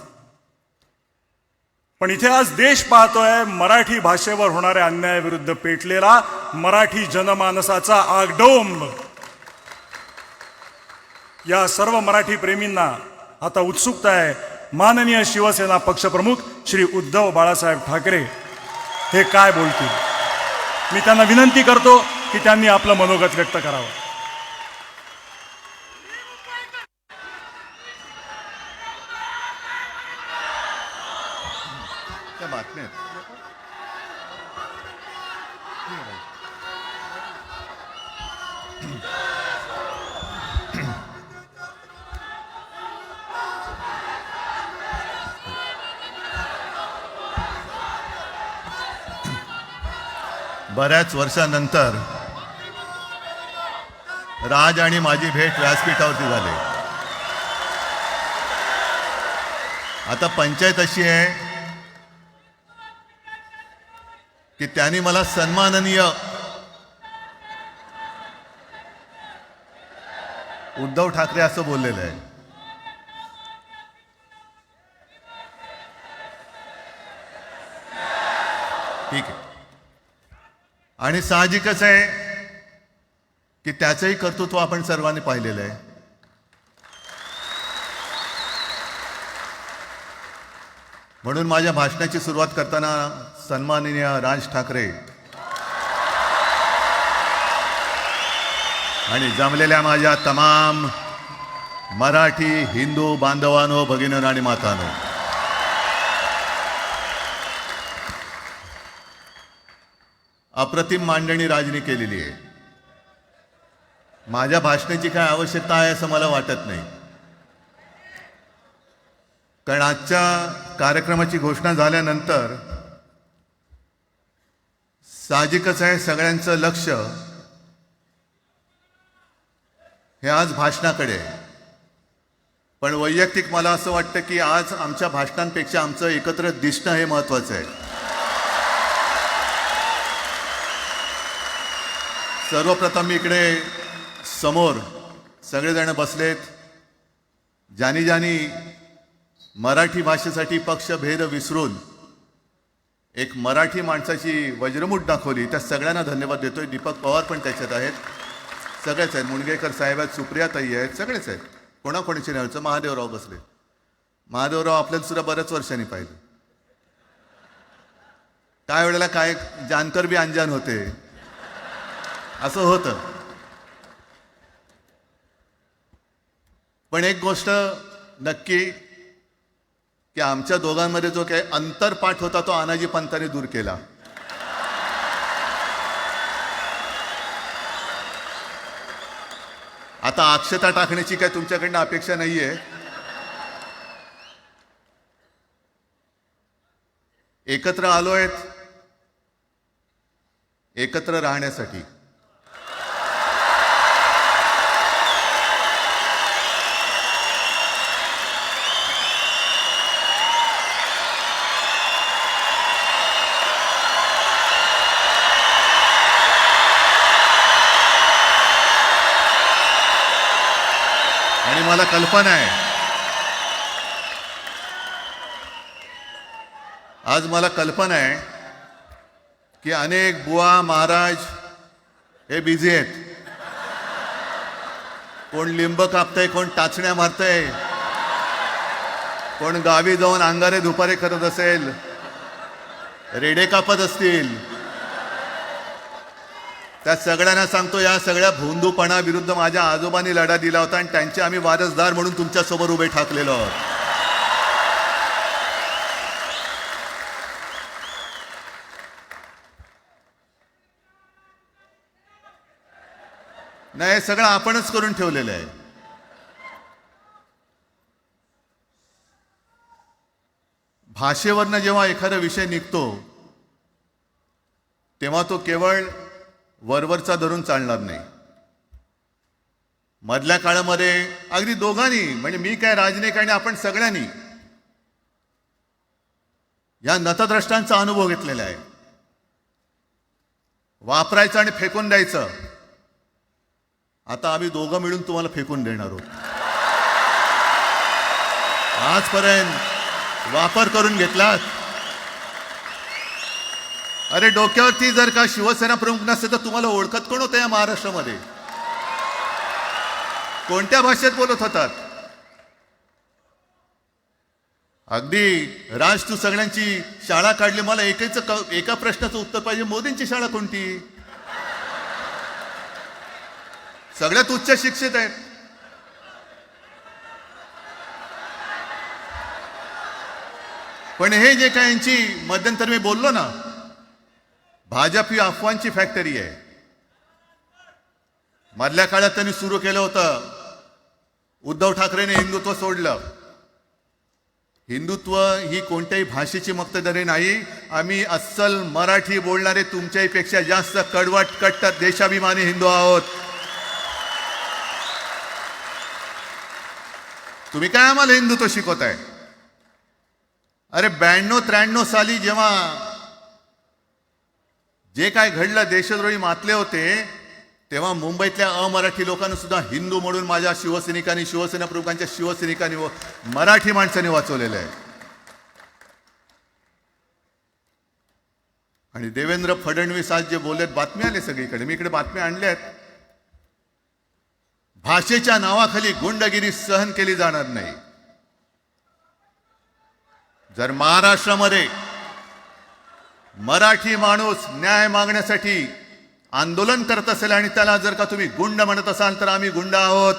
पण इथे आज देश पाहतोय मराठी भाषेवर होणाऱ्या अन्यायाविरुद्ध पेटलेला मराठी जनमानसाचा आगडोंब. या सर्व मराठी प्रेमींना आता उत्सुकता आहे माननीय शिवसेना पक्षप्रमुख श्री उद्धव बाळासाहेब ठाकरे हे काय बोलतील. मी त्यांना विनंती करतो की त्यांनी आपलं मनोगत व्यक्त करावं. त्या बातम्या बऱ्याच वर्षानंतर राज आणि माझी भेट व्यासपीठावरती झाली. आता पंचायत अशी आहे की त्यांनी मला सन्माननीय उद्धव ठाकरे असं बोललेलं आहे. ठीक आहे. आणि साहजिकच आहे की त्याचंही कर्तृत्व आपण सर्वांनी पाहिलेलं आहे. म्हणून माझ्या भाषणाची सुरुवात करताना सन्माननीय राज ठाकरे आणि जमलेल्या माझ्या तमाम मराठी हिंदू बांधवांनो, भगिनींनो आणि मातांनो, अप्रतिम मांडणी राजनी केलेली आहे. माझ्या भाषणाची काय आवश्यकता आहे असं मला वाटत नाही, कारण आजच्या कार्यक्रमाची घोषणा झाल्यानंतर साहजिकच आहे सगळ्यांचं लक्ष हे आज भाषणाकडे आहे. पण वैयक्तिक मला असं वाटतं की आज आमच्या भाषणांपेक्षा आमचं एकत्र दिसणं हे महत्त्वाचं आहे. सर्वप्रथम इकडे समोर सगळेजण बसलेत, ज्यांनी ज्यांनी मराठी भाषेसाठी पक्षभेद विसरून एक मराठी माणसाची वज्रमूठ दाखवली, त्या सगळ्यांना धन्यवाद देतोय. दीपक पवार पण त्याच्यात आहेत, सगळेच आहेत, मुणगेकर साहेब आहेत, सुप्रियाताई आहेत, सगळेच आहेत. कोणाकोणाची नाही, महादेवराव बसले. महादेवराव आपल्याला सुद्धा बऱ्याच वर्षांनी पाहिलं. काय वेळेला काय जानकर बी अंजान होते, असं होतं. पण एक गोष्ट नक्की की आमच्या दोघांमध्ये जो काही अंतरपाठ होता तो आनाजी पंतांनी दूर केला. आता अक्षता टाकण्याची काय तुमच्याकडनं अपेक्षा नाहीये. एकत्र आलोय एकत्र राहण्यासाठी. मला कल्पना आहे, आज मला कल्पना आहे की अनेक बुवा महाराज हे बिझी आहेत. कोण लिंब कापतंय, कोण टाचण्या मारतंय, कोण गावी जाऊन अंगारे दुपारे करत असेल, रेडे कापत असतील. त्या सगळ्यांना सांगतो, या सगळ्या भोंदूपणा विरुद्ध माझ्या आजोबांनी लढा दिला होता आणि त्यांचे आम्ही वारसदार म्हणून तुमच्या समोर उभे ठाकलेलो आहोत. नाही, हे सगळं आपणच करून ठेवलेलं आहे. भाषेवरनं जेव्हा एखादा विषय निघतो तेव्हा तो केवळ वरवरचा धरून चालणार नाही. मधल्या काळामध्ये अगदी दोघांनी, म्हणजे मी काय, राजनैतिक आणि आपण सगळ्यांनी या नतद्रष्टांचा अनुभव घेतलेला आहे. वापरायचं आणि फेकून द्यायचं. आता आम्ही दोघं मिळून तुम्हाला फेकून देणार आहोत. आजपर्यंत वापर करून घेतलात. अरे डोक्यावरती जर का शिवसेना प्रमुख नसते तर तुम्हाला ओळखत कोण होतं या महाराष्ट्रामध्ये? कोणत्या भाषेत बोलत होतात? अगदी राज, तू सगळ्यांची शाळा काढली, मला एका प्रश्नाचं उत्तर पाहिजे, मोदींची शाळा कोणती? सगळ्यात उच्च शिक्षित आहेत. पण हे जे काय यांची मध्यंतर मी बोललो ना, भाजप ही अफवांची फॅक्टरी आहे. मधल्या काळात त्यांनी सुरू केलं होतं, उद्धव ठाकरेने हिंदुत्व सोडलं. हिंदुत्व ही कोणत्याही भाषेची मक्तेदारी नाही. आम्ही अस्सल मराठी बोलणारे तुमच्याही पेक्षा जास्त कडवट कट्टर देशाभिमानी हिंदू आहोत. तुम्ही काय आम्हाला हिंदुत्व शिकवताय? अरे 92-93 साली जेव्हा जे काय घडलं, देशद्रोही मातले होते, तेव्हा मुंबईतल्या अमराठी लोकांना सुद्धा हिंदू म्हणून माझ्या शिवसैनिकांनी, शिवसेना प्रमुखांच्या शिवसैनिकांनी व मराठी माणसांनी वाचवलेलं आहे. आणि देवेंद्र फडणवीस आज जे बोललेत, बातम्या आले सगळीकडे, मी इकडे बातम्या आणल्या आहेत. भाषेच्या नावाखाली गुंडगिरी सहन केली जाणार नाही. जर महाराष्ट्रामध्ये मराठी माणूस न्याय मागण्यासाठी आंदोलन करत असेल आणि त्याला जर का तुम्ही गुंड म्हणत असाल तर आम्ही गुंड आहोत.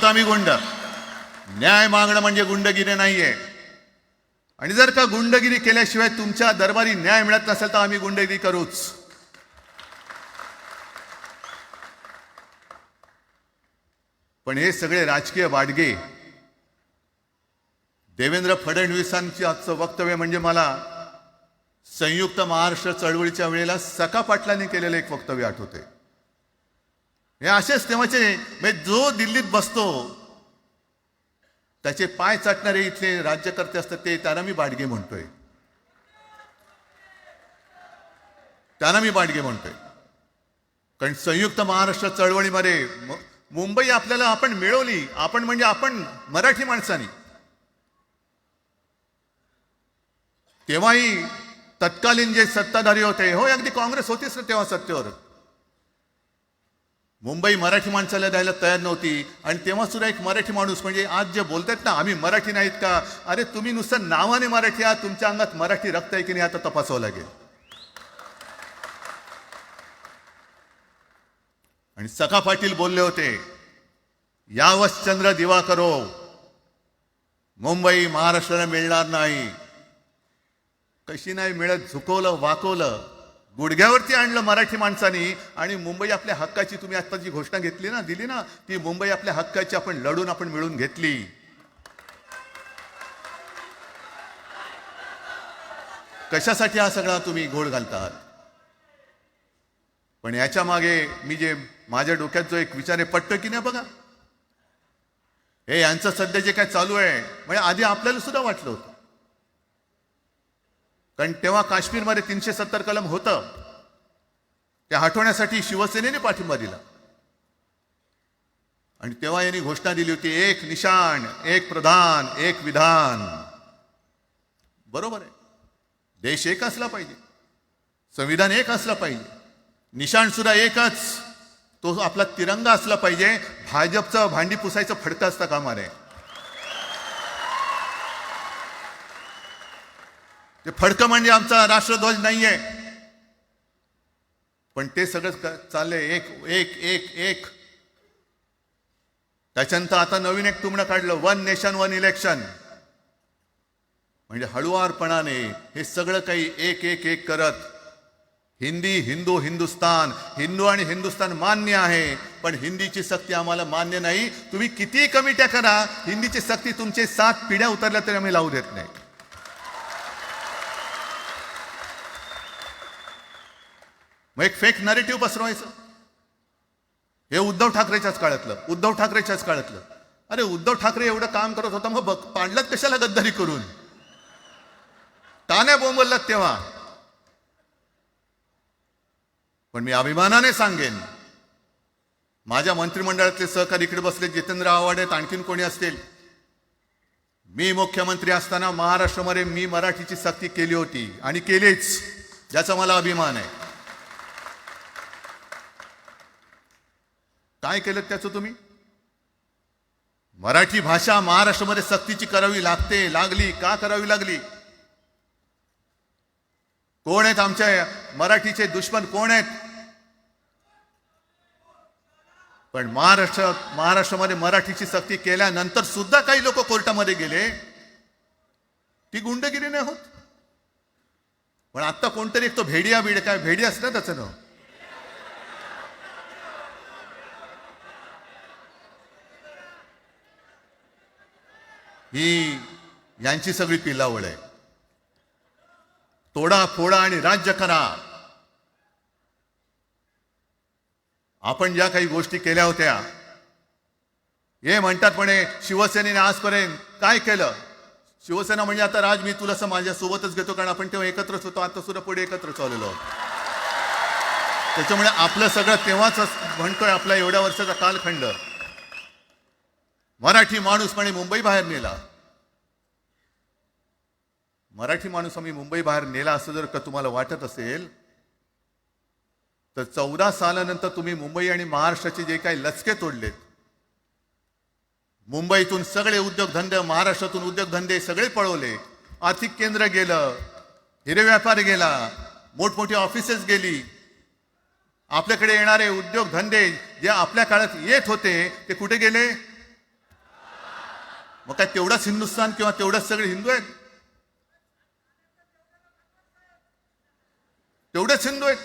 आम्ही गुंड. न्याय मागणं म्हणजे गुंडगिरी नाहीये. आणि जर का गुंडगिरी केल्याशिवाय तुमच्या दरबारी न्याय मिळत नसेल तर आम्ही गुंडगिरी करूच. पण हे सगळे राजकीय वाडगे, देवेंद्र फडणवीसांची आजचं वक्तव्य म्हणजे मला संयुक्त महाराष्ट्र चळवळीच्या वेळेला सखा पाटलांनी केलेलं एक वक्तव्य आठवते. हे असेच तेव्हाचे, म्हणजे जो दिल्लीत बसतो त्याचे पाय चाटणारे इथले राज्यकर्ते असतात, ते त्यांना मी बाडगे म्हणतोय. कारण संयुक्त महाराष्ट्र चळवळीमध्ये मुंबई आपल्याला आपण मिळवली. आपण म्हणजे आपण मराठी माणसांनी. तेव्हाही तत्कालीन जे सत्ताधारी होते, हो अगदी काँग्रेस होतीच ना तेव्हा सत्तेवर, मुंबई मराठी माणसाला द्यायला तयार नव्हती. आणि तेव्हा सुद्धा एक मराठी माणूस, म्हणजे आज जे बोलतात ना आम्ही मराठी नाहीत का, अरे तुम्ही नुसतं नावाने मराठी आहात, तुमच्या अंगात मराठी रक्त आहे की नाही आता तपासावं लागेल. आणि सखा पाटील बोलले होते, यावश चंद्र दिवा करो, मुंबई महाराष्ट्राला मिळणार नाही. कशी नाही मिळत, झुकवलं, वाकवलं, गुडघ्यावरती आणलं मराठी माणसानी. आणि मुंबई आपल्या हक्काची, तुम्ही आता जी घोषणा घेतली ना, दिली ना, ती मुंबई आपल्या हक्काची आपण लढून आपण मिळून घेतली. कशासाठी हा सगळा तुम्ही घोळ घालतात? पण याच्या मागे मी जे माझ्या डोक्यात जो एक विचार आहे, पटतं की नाही बघा. हे यांचं सध्या जे काय चालू आहे, म्हणजे आधी आपल्याला सुद्धा वाटलं होतं, कारण तेव्हा काश्मीरमध्ये 370 कलम होतं, ते हटवण्यासाठी शिवसेनेने पाठिंबा दिला. आणि तेव्हा यांनी घोषणा दिली होती, एक निशाण, एक प्रधान, एक विधान. बरोबर आहे, देश एक असला पाहिजे, संविधान एक असलं पाहिजे, निशाण सुद्धा एकच, तो आपला तिरंगा असला पाहिजे. भाजपचं भांडी पुसायचं फडकं असतं कामा नये. ते फडकं म्हणजे आमचा राष्ट्रध्वज नाहीये, पण ते सगळं चाललंय एक एक एक एक. त्याच्यानंतर आता नवीन एक तुमणं काढलं, वन नेशन वन इलेक्शन. म्हणजे हळुवारपणाने हे सगळं काही एक एक एक करत, हिंदी, हिंदू, हिंदुस्तान, हिंदू आणि हिंदुस्तान मान्य आहे, पण हिंदीची सक्ती आम्हाला मान्य नाही. तुम्ही किती कमिट्या करा, हिंदीची सक्ती तुमचे 7 पिढ्या उतरल्या तरी आम्ही लावू देत नाही. मग एक फेक नरेटिव्ह पसरवायचं. हे उद्धव ठाकरेच्याच काळातलं. अरे उद्धव ठाकरे एवढं काम करत होता, मग पाडलात कशाला गद्दारी करून? तान्या बोंबललात तेव्हा. पण मी अभिमानाने सांगेन, माझ्या मंत्रिमंडळातले सहकारी इकडे बसले, जितेंद्र आव्हाड आहेत, आणखीन कोणी असतील. मी मुख्यमंत्री असताना महाराष्ट्रामध्ये मी मराठीची सक्ती केली होती आणि केलीच, ज्याचा मला अभिमान आहे. काय केलं त्याचं तुम्ही? मराठी भाषा महाराष्ट्रामध्ये सक्तीची करावी लागली. का करावी लागली? कोण आहेत आमच्या मराठीचे दुश्मन, कोण आहेत? पण महाराष्ट्रामध्ये मराठीची सक्ती केल्यानंतर सुद्धा काही लोक कोर्टामध्ये गेले. ती गुंडगिरी नाही होत. पण आता कोणतरी एक तो भेडी असतं त्याचं नाव, ही यांची सगळी पिलावळ आहे. तोडा फोडा आणि राज्य करा. आपण ज्या काही गोष्टी केल्या होत्या, हे म्हणतात म्हणे शिवसेनेने आजपर्यंत काय केलं. शिवसेना म्हणजे आता राज, मी तुला असं माझ्या सोबतच घेतो, कारण आपण तेव्हा एकत्रच होतो, आता सुद्धा पुढे एकत्र चाललेलो आहोत. त्याच्यामुळे आपलं सगळं तेव्हाच म्हणतोय, आपला एवढ्या वर्षाचा कालखंड. मराठी माणूस म्हणे मुंबई बाहेर नेला. मराठी माणूस आम्ही मुंबई बाहेर नेला असं जर का तुम्हाला वाटत असेल, तर 14 सालानंतर तुम्ही मुंबई आणि महाराष्ट्राचे जे काही लचके तोडलेत, मुंबईतून सगळे उद्योगधंदे, महाराष्ट्रातून उद्योगधंदे सगळे पळवले. आर्थिक केंद्र गेलं, हिरे व्यापार गेला, मोठमोठी ऑफिसेस गेली. आपल्याकडे येणारे उद्योगधंदे जे आपल्या काळात येत होते ते कुठे गेले? मग काय तेवढाच हिंदुस्थान किंवा तेवढाच सगळे हिंदू आहेत? तेवढेच हिंदू आहेत.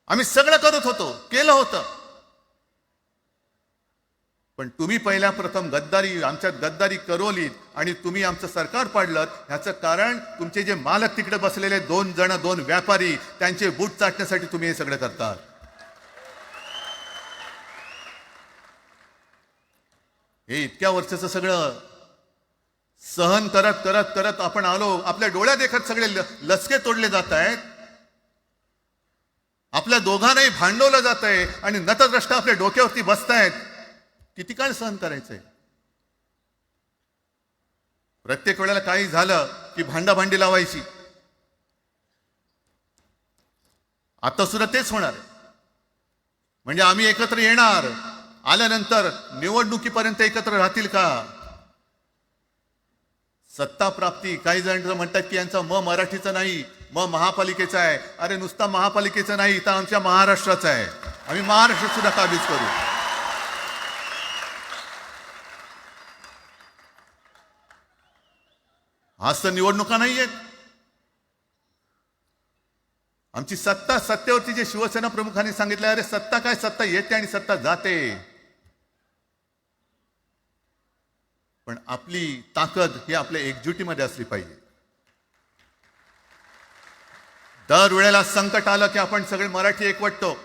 आम्ही सगळं करत होतो, केलं होतं. पण तुम्ही पहिल्या प्रथम आमच्यात गद्दारी करवलीत आणि तुम्ही आमचं सरकार पाडलं. ह्याचं कारण तुमचे जे मालक तिकडे बसलेले 2 व्यापारी, त्यांचे बूट चाटण्यासाठी तुम्ही हे सगळं करतात. हे इतक्या वर्षाचं सगळं सहन करत करत करत आपण आलो. आपल्या डोळ्या देखत सगळे लचके तोडले जात आहेत. आपल्या दोघांनाही भांडवलं जात आहे आणि नतद्रष्टा आपल्या डोक्यावरती बसतायत. किती काळ सहन करायचंय? प्रत्येक वेळेला काही झालं की भांडाभांडी लावायची. आता सुद्धा तेच होणार. म्हणजे आम्ही एकत्र येणार, आल्यानंतर निवडणुकीपर्यंत एकत्र राहतील का? सत्ता प्राप्ती, काही जण म्हणतात की यांचा मराठीचा नाही, महापालिकेचा आहे. अरे नुसता महापालिकेचा नाही, तर आमच्या महाराष्ट्राचा आहे. आम्ही महाराष्ट्र सुद्धा काबीज करू. आज तर निवडणुका नाहीयेत. आमची सत्तेवरती जे शिवसेना प्रमुखांनी सांगितलं, अरे सत्ता काय, सत्ता येते आणि सत्ता जाते. पण आपली ताकद ही आपल्या एकजुटीमध्ये असली पाहिजे. दर वेळेला संकट आलं की आपण सगळे मराठी एकवटतो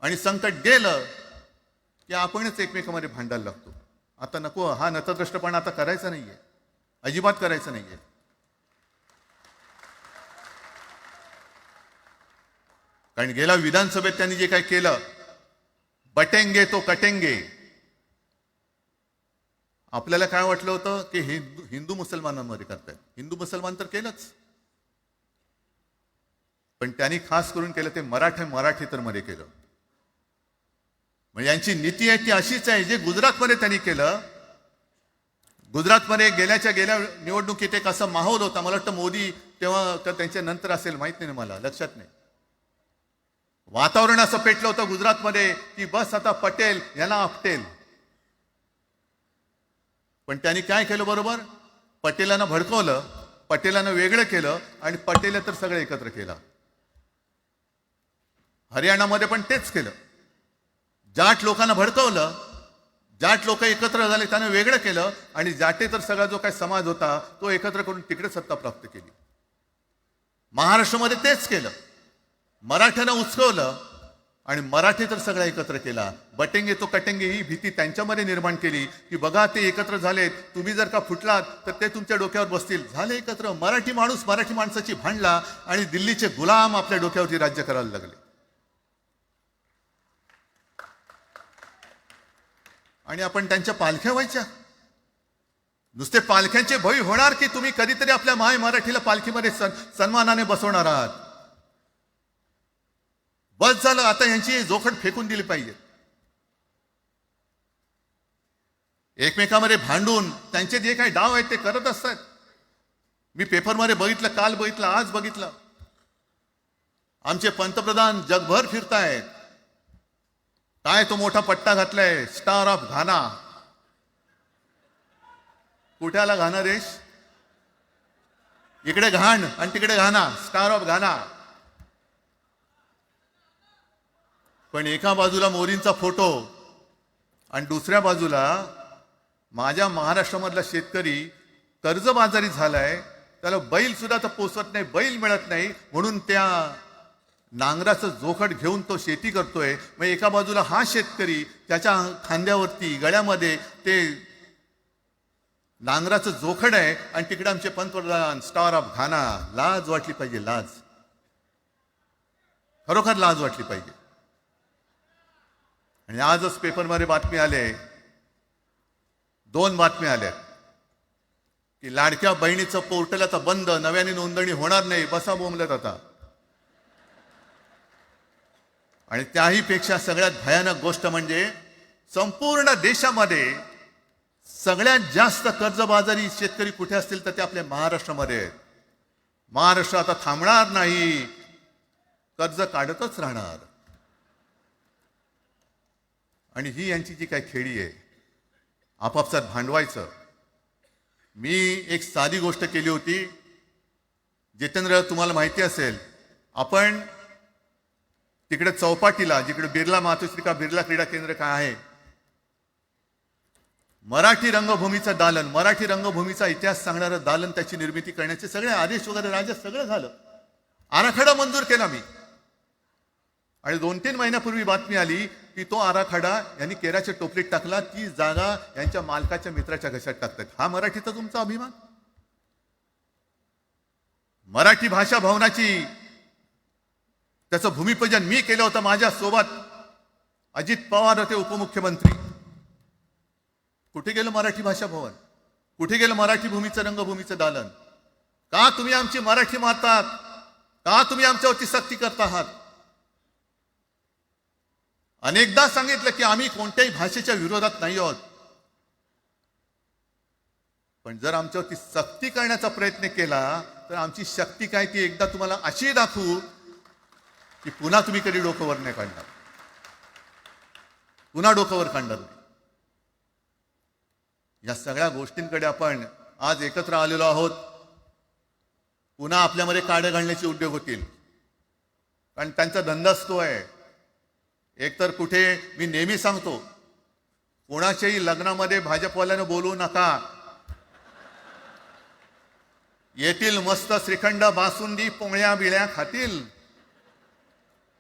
आणि संकट गेलं की आपणच एकमेकांमध्ये भांडायला लागतो. आता नको, हा नतद्रष्टपणा आता करायचा नाहीये, अजिबात करायचं नाहीये. कारण गेल्या विधानसभेत त्यांनी जे काही केलं, बटेंगे तो कटेंगे. आपल्याला काय वाटलं होतं की हिंदू मुसलमानांमध्ये करतायत. हिंदू मुसलमान तर केलंच, पण त्यांनी खास करून केलं ते मराठीतर मध्ये केलं. म्हणजे यांची नीती आहे ती अशीच आहे. जे गुजरातमध्ये त्यांनी केलं, गुजरातमध्ये गेल्या निवडणुकीत एक असा माहोल होता, मला वाटतं मोदी तेव्हा तर त्यांच्या नंतर असेल, माहित नाही मला, लक्षात नाही. वातावरण असं पेटलं होतं गुजरातमध्ये की बस आता पटेल याला आपटेल. पण त्यांनी काय केलं बरोबर, पटेलांना भडकवलं, पटेलांना वेगळं केलं आणि पटेल तर सगळं एकत्र केलं. हरियाणामध्ये पण तेच केलं. जाट लोकांना भडकवलं, जाट लोक एकत्र झाले त्यांना वेगळं केलं आणि जाटे तर सगळा जो काही समाज होता तो एकत्र करून तिकडे सत्ता प्राप्त केली. महाराष्ट्रामध्ये तेच केलं. मराठ्यांना उचकवलं आणि मराठी तर सगळा एकत्र केला. बटेंगे तो कटेंगे ही भीती त्यांच्यामध्ये निर्माण केली की बघा ते एकत्र झालेत, तुम्ही जर का फुटलात तर ते तुमच्या डोक्यावर बसतील. झाले एकत्र. मराठी माणूस मराठी माणसाची भांडला आणि दिल्लीचे गुलाम आपल्या डोक्यावरती राज्य करायला लागले. आणि आपण त्यांच्या पालख्या व्हायच्या. नुसते पालख्यांचे भय होणार की तुम्ही कधीतरी आपल्या माय मराठीला पालखीमध्ये सन्मानाने बसवणार आहात. बस झालं, आता यांची जोखड फेकून दिली पाहिजे. एकमेकांमध्ये भांडून त्यांचे जे काही डाव आहेत ते करत असतात. मी पेपरमध्ये बघितलं, काल बघितलं, आज बघितलं. आमचे पंतप्रधान जगभर फिरतायत. काय तो मोठा पट्टा घातलाय, स्टार ऑफ घाना. कुठे आला घाना देश? इकडे घाण आणि तिकडे घाना, स्टार ऑफ घाना. पण एका बाजूला मोदींचा फोटो आणि दुसऱ्या बाजूला माझ्या महाराष्ट्रामधला शेतकरी कर्जबाजारी झालाय, त्याला बैल सुद्धा तर पोचत नाही, बैल मिळत नाही, म्हणून त्या नांगराचं जोखड घेऊन तो शेती करतोय. मग एका बाजूला हा शेतकरी, त्याच्या खांद्यावरती गळ्यामध्ये ते नांगराचं जोखड आहे आणि तिकडे आमचे पंतप्रधान स्टार ऑफ घाना. लाज वाटली पाहिजे, लाज, खरोखर लाज वाटली पाहिजे. आणि आजच पेपरमध्ये बातमी आले, 2 बातम्या आल्या की लाडक्या बहिणीचं पोर्टल आता बंद, नव्याने नोंदणी होणार नाही. बसा बोंबलत आता. आणि त्याही पेक्षा सगळ्यात भयानक गोष्ट म्हणजे संपूर्ण देशामध्ये सगळ्यात जास्त कर्जबाजारी शेतकरी कुठे असतील तर ते आपल्या महाराष्ट्रामध्ये आहेत. महाराष्ट्र आता थांबणार नाही, कर्ज काढतच राहणार. आणि ही यांची जी काही खेळी आहे, आपापसात भांडवायचं. मी एक साधी गोष्ट केली होती. जितेंद्र, तुम्हाला माहिती असेल, आपण तिकडे चौपाटीला, जिकडे बिर्ला मातोश्री बिर्ला क्रीडा केंद्र काय आहे, मराठी रंगभूमीचं दालन, मराठी रंगभूमीचा इतिहास सांगणारं दालन, त्याची निर्मिती करण्याचे सगळे आदेश वगैरे राज्य सगळं झालं. आराखडा मंजूर केला मी. आणि 2-3 महिन्यापूर्वी बातमी आली की तो आराखडा यांनी केराच्या टोपलीत टाकला. ती जागा यांच्या मालकाच्या मित्राच्या घशात टाकतात. हा मराठीचा तुमचा अभिमान? मराठी भाषा भवनाची त्याचं भूमिपूजन मी केलं होतं. माझ्या सोबत अजित पवार होते, उपमुख्यमंत्री. कुठे गेलं मराठी भाषा भवन? कुठे गेलं मराठी भूमीचं रंगभूमीचं दालन? का तुम्ही आमची मराठी मारतात? का तुम्ही आमच्यावरती सक्ती करता आहात? अनेकदा सांगितलं की आम्ही कोणत्याही भाषेच्या विरोधात नाही आहोत, पण जर आमच्यावरती सक्ती करण्याचा प्रयत्न केला तर आमची शक्ती काय ती एकदा तुम्हाला अशी दाखवू की पुन्हा तुम्ही कधी डोकं वर नाही काढणार, पुन्हा डोकं वर काढणार नाही. या सगळ्या गोष्टींकडे आपण आज एकत्र आलेलो आहोत. पुन्हा आपल्यामध्ये काड्या घालण्याचे उद्योग होतील, कारण त्यांचा धंदाच तो आहे. एकतर कुठे, मी नेहमी सांगतो, कोणाच्याही लग्नामध्ये भाजपवाल्यानं बोलू नका. येतील मस्त श्रीखंड, बासुंदी, पोळ्या बिळ्या खातील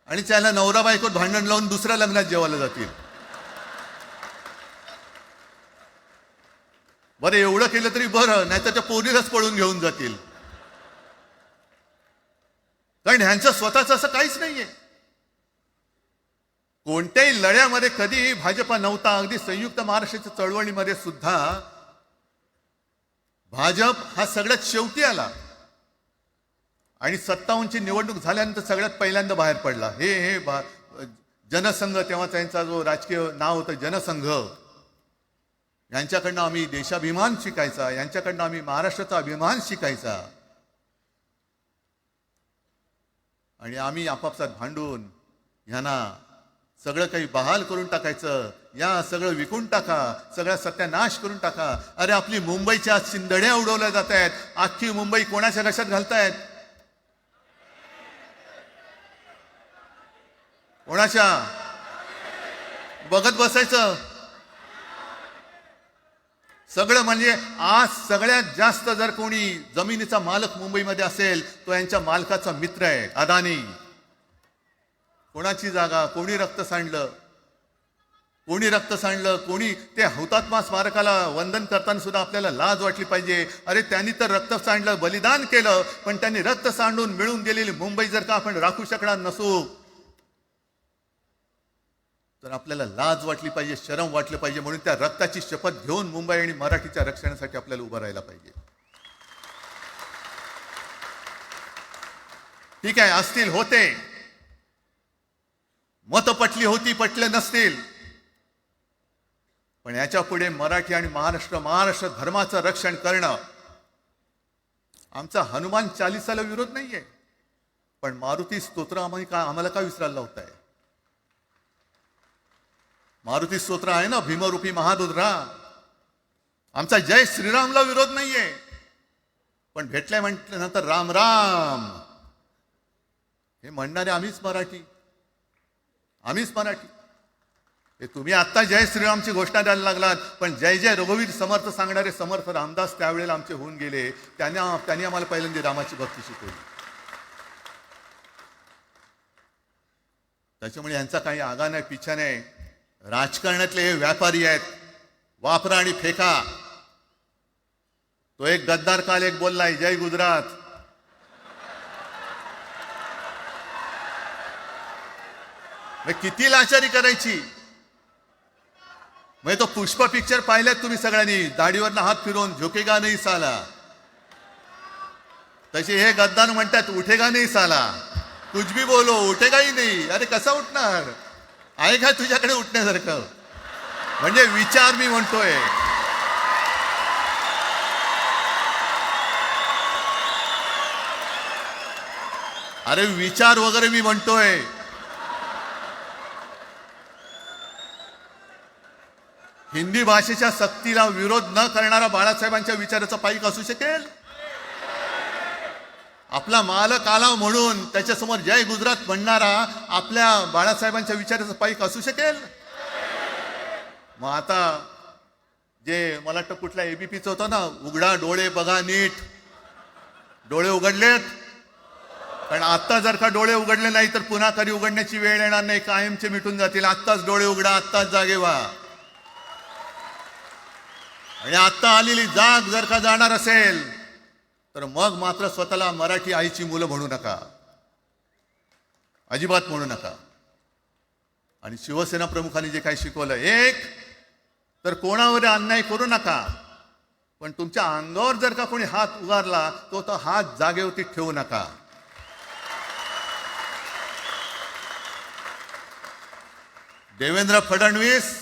आणि त्याला नवरा बायकोत भांडण लावून दुसऱ्या लग्नात जेवायला जातील. बरं, एवढं केलं तरी बरं, नाही तर त्या पोरीलाच पळून घेऊन जातील. कारण ह्यांचं स्वतःच असं काहीच नाहीये. कोणत्याही लढ्यामध्ये कधी भाजपा नव्हता. अगदी संयुक्त महाराष्ट्राच्या चळवळीमध्ये सुद्धा भाजप हा सगळ्यात शेवटी आला आणि 57ची निवडणूक झाल्यानंतर सगळ्यात पहिल्यांदा बाहेर पडला. हे जनसंघ, तेव्हा त्यांचा जो राजकीय नाव होतं जनसंघ, यांच्याकडनं आम्ही देशाभिमान शिकायचा, यांच्याकडनं आम्ही महाराष्ट्राचा अभिमान शिकायचा. आणि आम्ही आपापसात भांडून ह्यांना सगळं काही बहाल करून टाकायचं, या सगळं विकून टाका, सगळा सत्यानाश करून टाका. अरे आपली मुंबईच्या शिंदड्या उडवल्या जात आहेत. अख्खी मुंबई कोणाच्या घशात घालतायत? कोणाच्या? बघत बसायचं सगळं. म्हणजे आज सगळ्यात जास्त जर कोणी जमिनीचा मालक मुंबईमध्ये असेल तो यांच्या मालकाचा मित्र आहे, अदानी. कोणाची जागा? कोणी रक्त सांडलं? कोणी रक्त सांडलं? कोणी? ते हुतात्मा स्मारकाला वंदन करताना सुद्धा आपल्याला लाज वाटली पाहिजे. अरे त्यांनी तर रक्त सांडलं, बलिदान केलं, पण त्यांनी रक्त सांडून मिळून गेलेली मुंबई जर का आपण राखू शकणार नसू तर आपल्याला लाज वाटली पाहिजे, शरम वाटलं पाहिजे. म्हणून त्या रक्ताची शपथ घेऊन मुंबई आणि मराठीच्या रक्षणासाठी आपल्याला उभं राहायला पाहिजे. ठीक आहे, असतील, होते, मत पटली होती, पटले नसतील, पण याच्या पुढे मराठी आणि महाराष्ट्र धर्माचं रक्षण करणं. आमचा हनुमान चालीसाला विरोध नाहीये, पण मारुती स्तोत्र आम्हाला का विसरायला लावताय? मारुती स्तोत्र आहे ना, भीमरूपी महारुद्रा. आमचा जय श्रीरामला विरोध नाहीये, पण भेटल्या म्हटल्यानंतर राम राम हे म्हणणारे आम्हीच मराठी. हे तुम्ही आता जय श्रीरामची घोषणा द्यायला लागलात, पण जय जय रघुवीर समर्थ सांगणारे समर्थ रामदास त्यावेळेला आमचे होऊन गेले. त्यांनी आम्हाला पहिल्यांदा रामाची भक्ती शिकवली. त्याच्यामुळे यांचा काही आगा नाही, पिछा नाही. राजकारणातले हे व्यापारी आहेत, वापरा आणि फेका. तो एक गद्दार काल एक बोललाय, जय गुजरात. किती लाचारी करायची? म्हणजे तो पुष्पा पिक्चर पाहिलात तुम्ही सगळ्यांनी, दाढीवरनं हात फिरवून, झुकेगा नाही साला. तसे हे गद्दार म्हणतात, उठेगा नाही साला, कुछ भी बोलो, उठेगाही नाही. अरे कसा उठणार? आहे का तुझ्याकडे उठण्यासारखं? म्हणजे विचार मी म्हणतोय. अरे विचार वगैरे मी म्हणतोय. हिंदी भाषेच्या सक्तीला विरोध न करणारा बाळासाहेबांच्या विचाराचा पाईक असू शकेल? आपला मालक आला म्हणून त्याच्यासमोर जय गुजरात म्हणणारा आपल्या बाळासाहेबांच्या विचाराचा पाईक असू शकेल? मग आता जे मला वाटतं कुठल्या एबीपीचं होतं ना, उघडा डोळे बघा नीट. डोळे उघडलेत, पण आत्ता जर का डोळे उघडले नाही तर पुन्हा कधी उघडण्याची वेळ येणार नाही, कायमचे मिटून जातील. आत्ताच डोळे उघडा, आत्ताच जागे व्हा. आणि आत्ता आलेली जाग जर का जाणार असेल तर मग मात्र स्वतःला मराठी आईची मुलं म्हणू नका, अजिबात म्हणू नका. आणि शिवसेना प्रमुखांनी जे काही शिकवलं, एक तर कोणावर अन्याय करू नका, पण तुमच्या अंगावर जर का कोणी हात उगारला तो हात जागेवरती ठेवू नका. देवेंद्र फडणवीस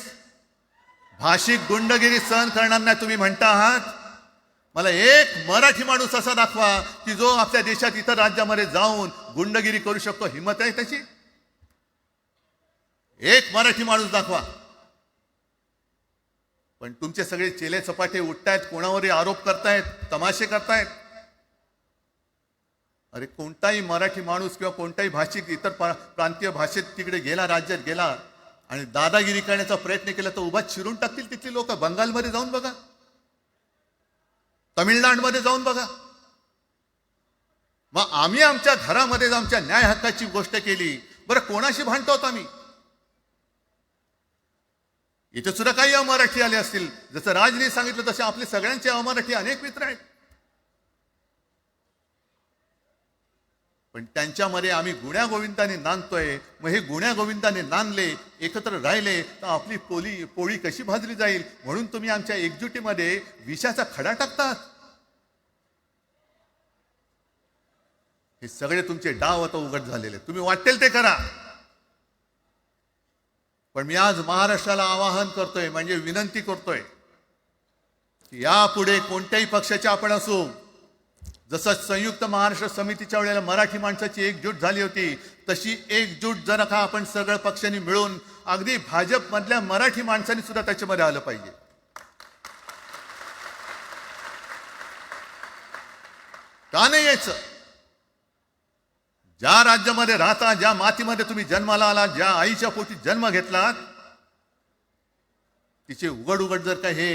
भाषिक गुंडगिरी सहन करणार नाही तुम्ही म्हणता आहात. मला एक मराठी माणूस असा दाखवा की जो आपल्या देशात इतर राज्यामध्ये जाऊन गुंडगिरी करू शकतो. हिंमत आहे त्याची? एक मराठी माणूस दाखवा. पण तुमचे सगळे चेले चपाटे उठतायत, कोणावरही आरोप करतायत, तमाशे करतायत. अरे कोणताही मराठी माणूस किंवा कोणताही भाषिक इतर प्रांतीय भाषेत तिकडे गेला, राज्यात गेला आणि दादागिरी करण्याचा प्रयत्न केला तर उभा चिरून टाकतील तिथली लोक. बंगालमध्ये जाऊन बघा, तमिळनाडूमध्ये जाऊन बघा. मग आम्ही आमच्या घरामध्ये आमच्या न्याय हक्काची गोष्ट केली, बरं कोणाशी भांडतो आम्ही? इथे सुद्धा काही अमराठी आले असतील, जसं राजने सांगितलं तसे आपले सगळ्यांचे अमराठी अनेक मित्र आहेत. पण त्यांच्यामध्ये आम्ही गुण्यागोविंदाने नांदतोय. मग हे गुण्यागोविंदाने नांदले, एकत्र राहिले तर आपली पोळी कशी भाजली जाईल? म्हणून तुम्ही आमच्या एकजुटीमध्ये विषाचा खडा टाकतात. हे सगळे तुमचे डाव आता उघड झालेले. तुम्ही वाटेल ते करा. पण मी आज महाराष्ट्राला आवाहन करतोय, म्हणजे विनंती करतोय की यापुढे कोणत्याही पक्षाचे आपण असू, जसं संयुक्त महाराष्ट्र समितीच्या वेळेला मराठी माणसाची एकजूट झाली होती, तशी एकजूट जर का आपण सगळ्या पक्षांनी मिळून, अगदी भाजपमधल्या मराठी माणसांनी सुद्धा त्याच्यामध्ये आलं पाहिजे. का नाही यायचं? ज्या राज्यामध्ये राहता, ज्या मातीमध्ये तुम्ही जन्माला आलात, ज्या आईच्या पोटी जन्म घेतलात, तिचे उघड उघड जर का हे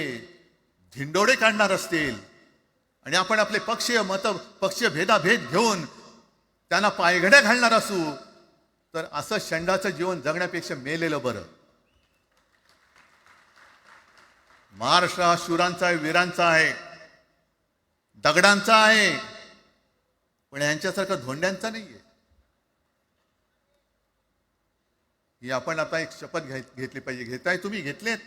धिंडोडे काढणार असतील आणि आपण आपले पक्षीय भेदाभेद घेऊन त्यांना पायघड्या घालणार असू, तर असं षंडाचं जीवन जगण्यापेक्षा मेलेलं बरं. महाराष्ट्र हा शूरांचा आहे, वीरांचा आहे, दगडांचा आहे, पण यांच्यासारखा धोंड्यांचा नाहीये. ही आपण आता एक शपथ घेतली पाहिजे. घेताय तुम्ही? घेतलेत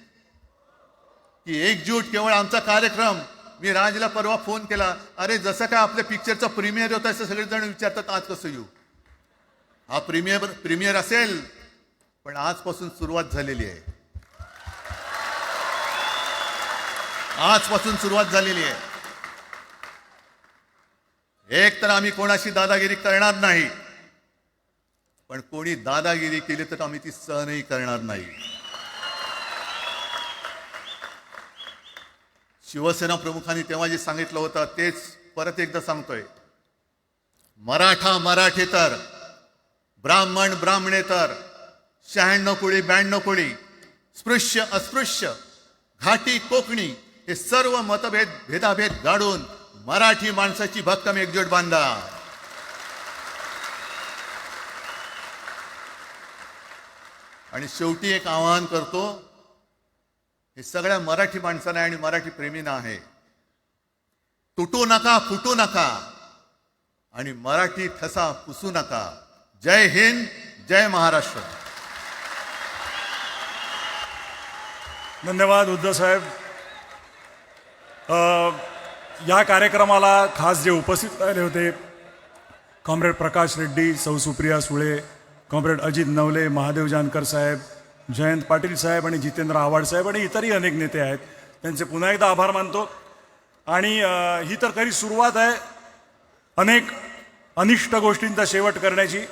की एकजूट केवळ आमचा कार्यक्रम. मी राजला परवा फोन केला, अरे जसं काय आपल्या पिक्चरचा प्रीमियर होता असं सगळेजण विचारतात आज कसं येऊ. हा प्रीमियर असेल, पण आजपासून सुरुवात झालेली आहे. आजपासून सुरुवात झालेली आहे. एक तर आम्ही कोणाशी दादागिरी करणार नाही, पण कोणी दादागिरी केली तर आम्ही ती सहनही करणार नाही. शिवसेना प्रमुखांनी तेव्हा जे सांगितलं होतं तेच परत एकदा सांगतोय. मराठा मराठेतर, ब्राह्मण ब्राह्मणेतर, 96 कोळी 92 कोळी, स्पृश्य अस्पृश्य, घाटी कोकणी, हे सर्व भेदाभेद गाडून मराठी माणसाची भक्कम एकजूट बांधा. आणि शेवटी एक आवाहन करतो, हे सगळ्या मराठी माणसांना आणि मराठी प्रेमींना आहे, तुटू नका, फुटू नका आणि मराठी ठसा पुसू नका. जय हिंद, जय महाराष्ट्र. धन्यवाद उद्धव साहेब. या कार्यक्रमाला खास जे उपस्थित राहिले होते, कॉम्रेड प्रकाश रेड्डी, सौ सुप्रिया सुळे, कॉम्रेड अजित नवले, महादेव जानकर साहेब, जयंत पाटील साहेब आणि जितेंद्र आव्हाड साहेब आणि इतरही अनेक नेते आहेत, त्यांचे पुन्हा एकदा आभार मानतो. आणि ही तर खरी सुरुवात आहे अनेक अनिष्ट गोष्टींचा शेवट करण्याची.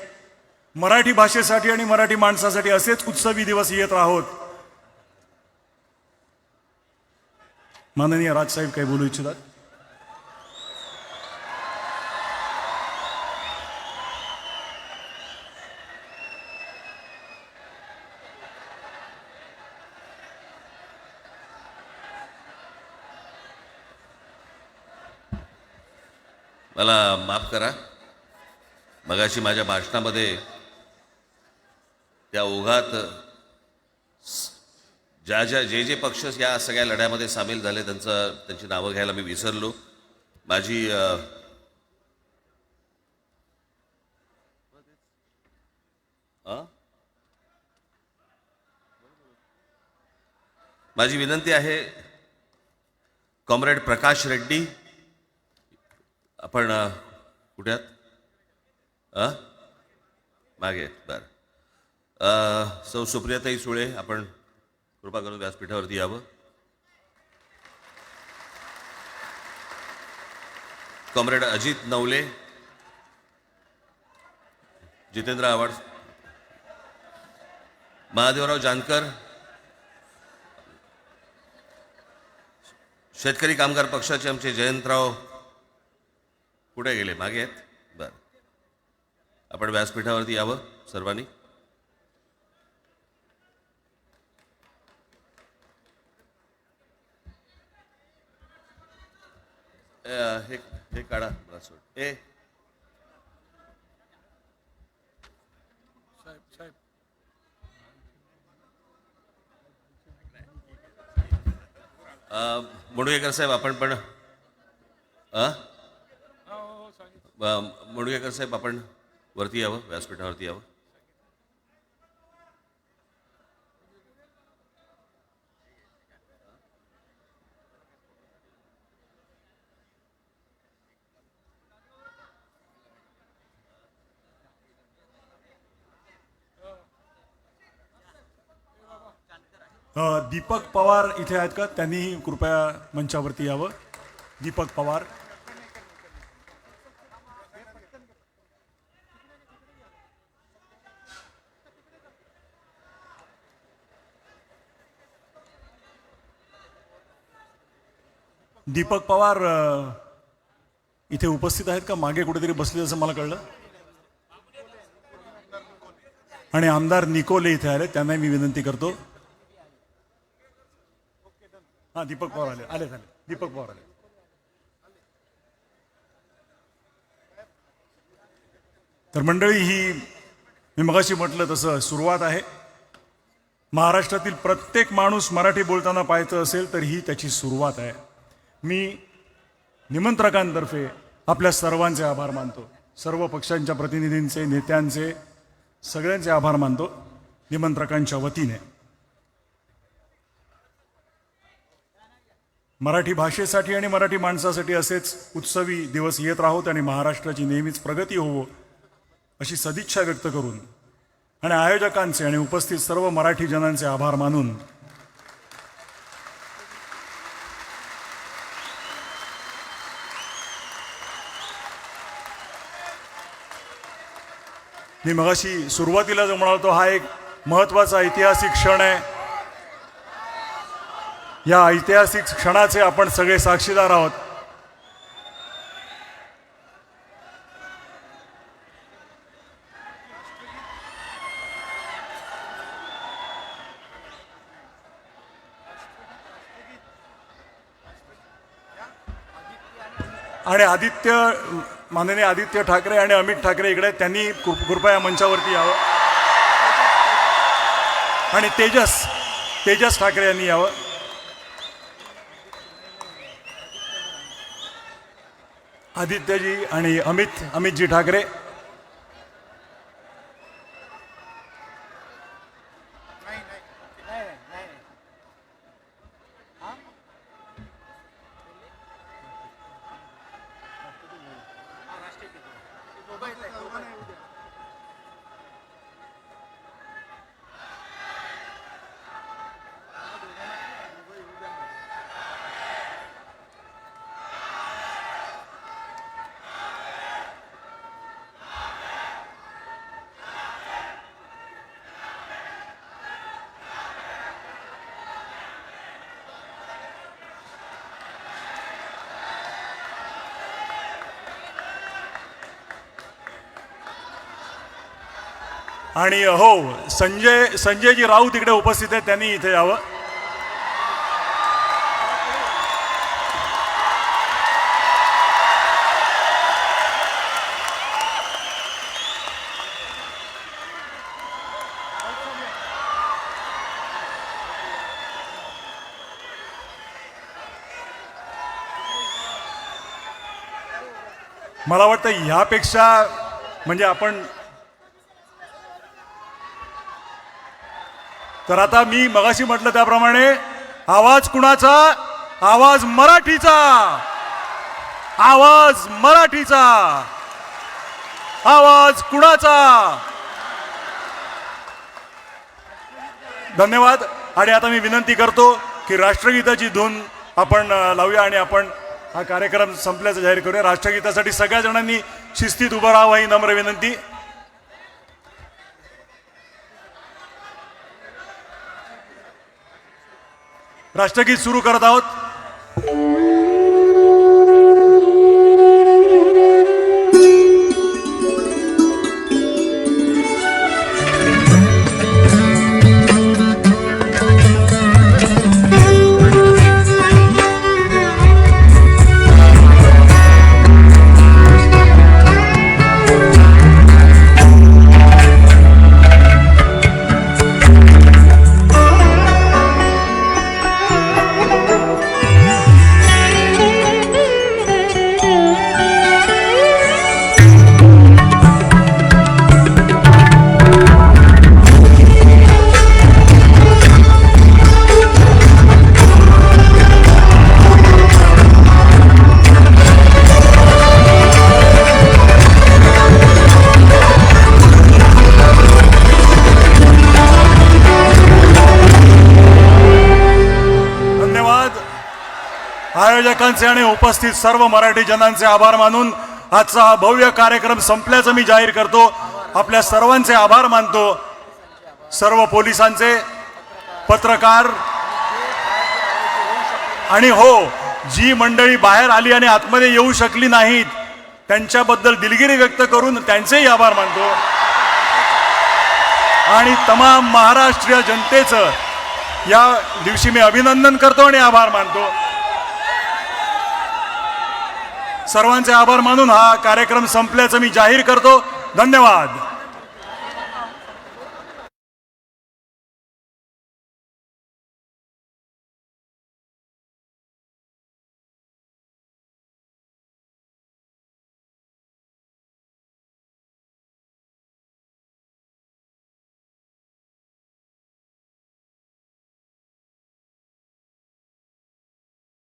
मराठी भाषेसाठी आणि मराठी माणसासाठी असेच उत्सवी दिवस येत राहोत. माननीय राजसाहेब काही बोलू इच्छितात? मला माफ करा, मगाशी माझ्या भाषणामध्ये त्या ओघात जे पक्ष या सगळ्या लढ्यामध्ये सामील झाले त्यांची नावं घ्यायला मी विसरलो. माझी विनंती आहे, कॉम्रेड प्रकाश रेड्डी, आपण कुठे आहात? मागे. बरं. सौ सुप्रियाताई सुळे, आपण कृपा करून व्यासपीठावरती यावं. कॉम्रेड अजित नवले, जितेंद्र आव्हाड, महादेवराव जानकर, शेतकरी कामगार पक्षाचे आमचे जयंतराव कुठे गेले? मागे आहेत. बरं, आपण व्यासपीठावरती यावं सर्वांनी. हे काढा मला सोड. मुंडगेकर साहेब, आपण पण मुंडगेकर साहेब, आपण वरती यावं, व्यासपीठावरती यावं. दीपक पवार इथे आहेत का? त्यांनीही कृपया मंचावरती यावं. दीपक पवार. दीपक पवार इथे उपस्थित आहेत का? मागे कुठेतरी बसले असं मला कळलं. आणि आमदार निकोले इथे आले, त्यांनाही मी विनंती करतो. हा, दीपक पवार आले झाले. दीपक पवार आले. तर मंडळी, ही मी मगाशी म्हटलं तसं सुरुवात आहे. महाराष्ट्रातील प्रत्येक माणूस मराठी बोलताना पाहायचं असेल तर ही त्याची सुरुवात आहे. मी निमंत्रकांतर्फे आपल्या सर्वांचे आभार मानतो. सर्व पक्षांच्या प्रतिनिधींचे, नेत्यांचे, सगळ्यांचे आभार मानतो निमंत्रकांच्या वतीने. मराठी भाषेसाठी आणि मराठी माणसासाठी असेच उत्सवी दिवस येत राहोत आणि महाराष्ट्राची नेहमीच प्रगती होवो अशी सदिच्छा व्यक्त करून आणि आयोजकांचे आणि उपस्थित सर्व मराठी जनांचे आभार मानून मी मगाशी सुरुवातीला जो म्हणालो हा एक महत्त्वाचा ऐतिहासिक क्षण आहे. या ऐतिहासिक क्षणाचे आपण सगळे साक्षीदार आहोत. आणि माननीय आदित्य ठाकरे आणि अमित ठाकरे इकडे, त्यांनी कृपया मंचावरती यावं. आणि तेजस ठाकरे यांनी यावं. आदित्यजी आणि अमितजी ठाकरे. आणि हो, संजयजी राऊत इकडे उपस्थित आहेत, त्यांनी इथे यावं. मला वाटतं ह्यापेक्षा म्हणजे आपण तर आता मी मगाशी म्हटलं त्याप्रमाणे आवाज कुणाचा? आवाज मराठीचा. आवाज मराठीचा. आवाज कुणाचा? धन्यवाद. आणि आता मी विनंती करतो की राष्ट्रगीताची धून आपण लावूया आणि आपण हा कार्यक्रम संपल्याचं जाहीर करूया. राष्ट्रगीतासाठी सगळ्या जणांनी शिस्तीत उभं राहावं ही नम्र विनंती. राष्ट्रगीत सुरू करत आहोत. आयोजकांचे आणि उपस्थित सर्व मराठी जनांचे आभार मानून आजचा हा भव्य कार्यक्रम संपल्याचं मी जाहीर करतो. आपल्या सर्वांचे आभार मानतो. सर्व पोलिसांचे, पत्रकार आणि हो, जी मंडळी बाहेर आली आणि आतमध्ये येऊ शकली नाहीत त्यांच्याबद्दल दिलगिरी व्यक्त करून त्यांचेही आभार मानतो. आणि तमाम महाराष्ट्रीय जनतेचं या दिवशी मी अभिनंदन करतो आणि आभार मानतो. सर्वांचे आभार मानून हा कार्यक्रम संपल्याचं मी जाहीर करतो. धन्यवाद.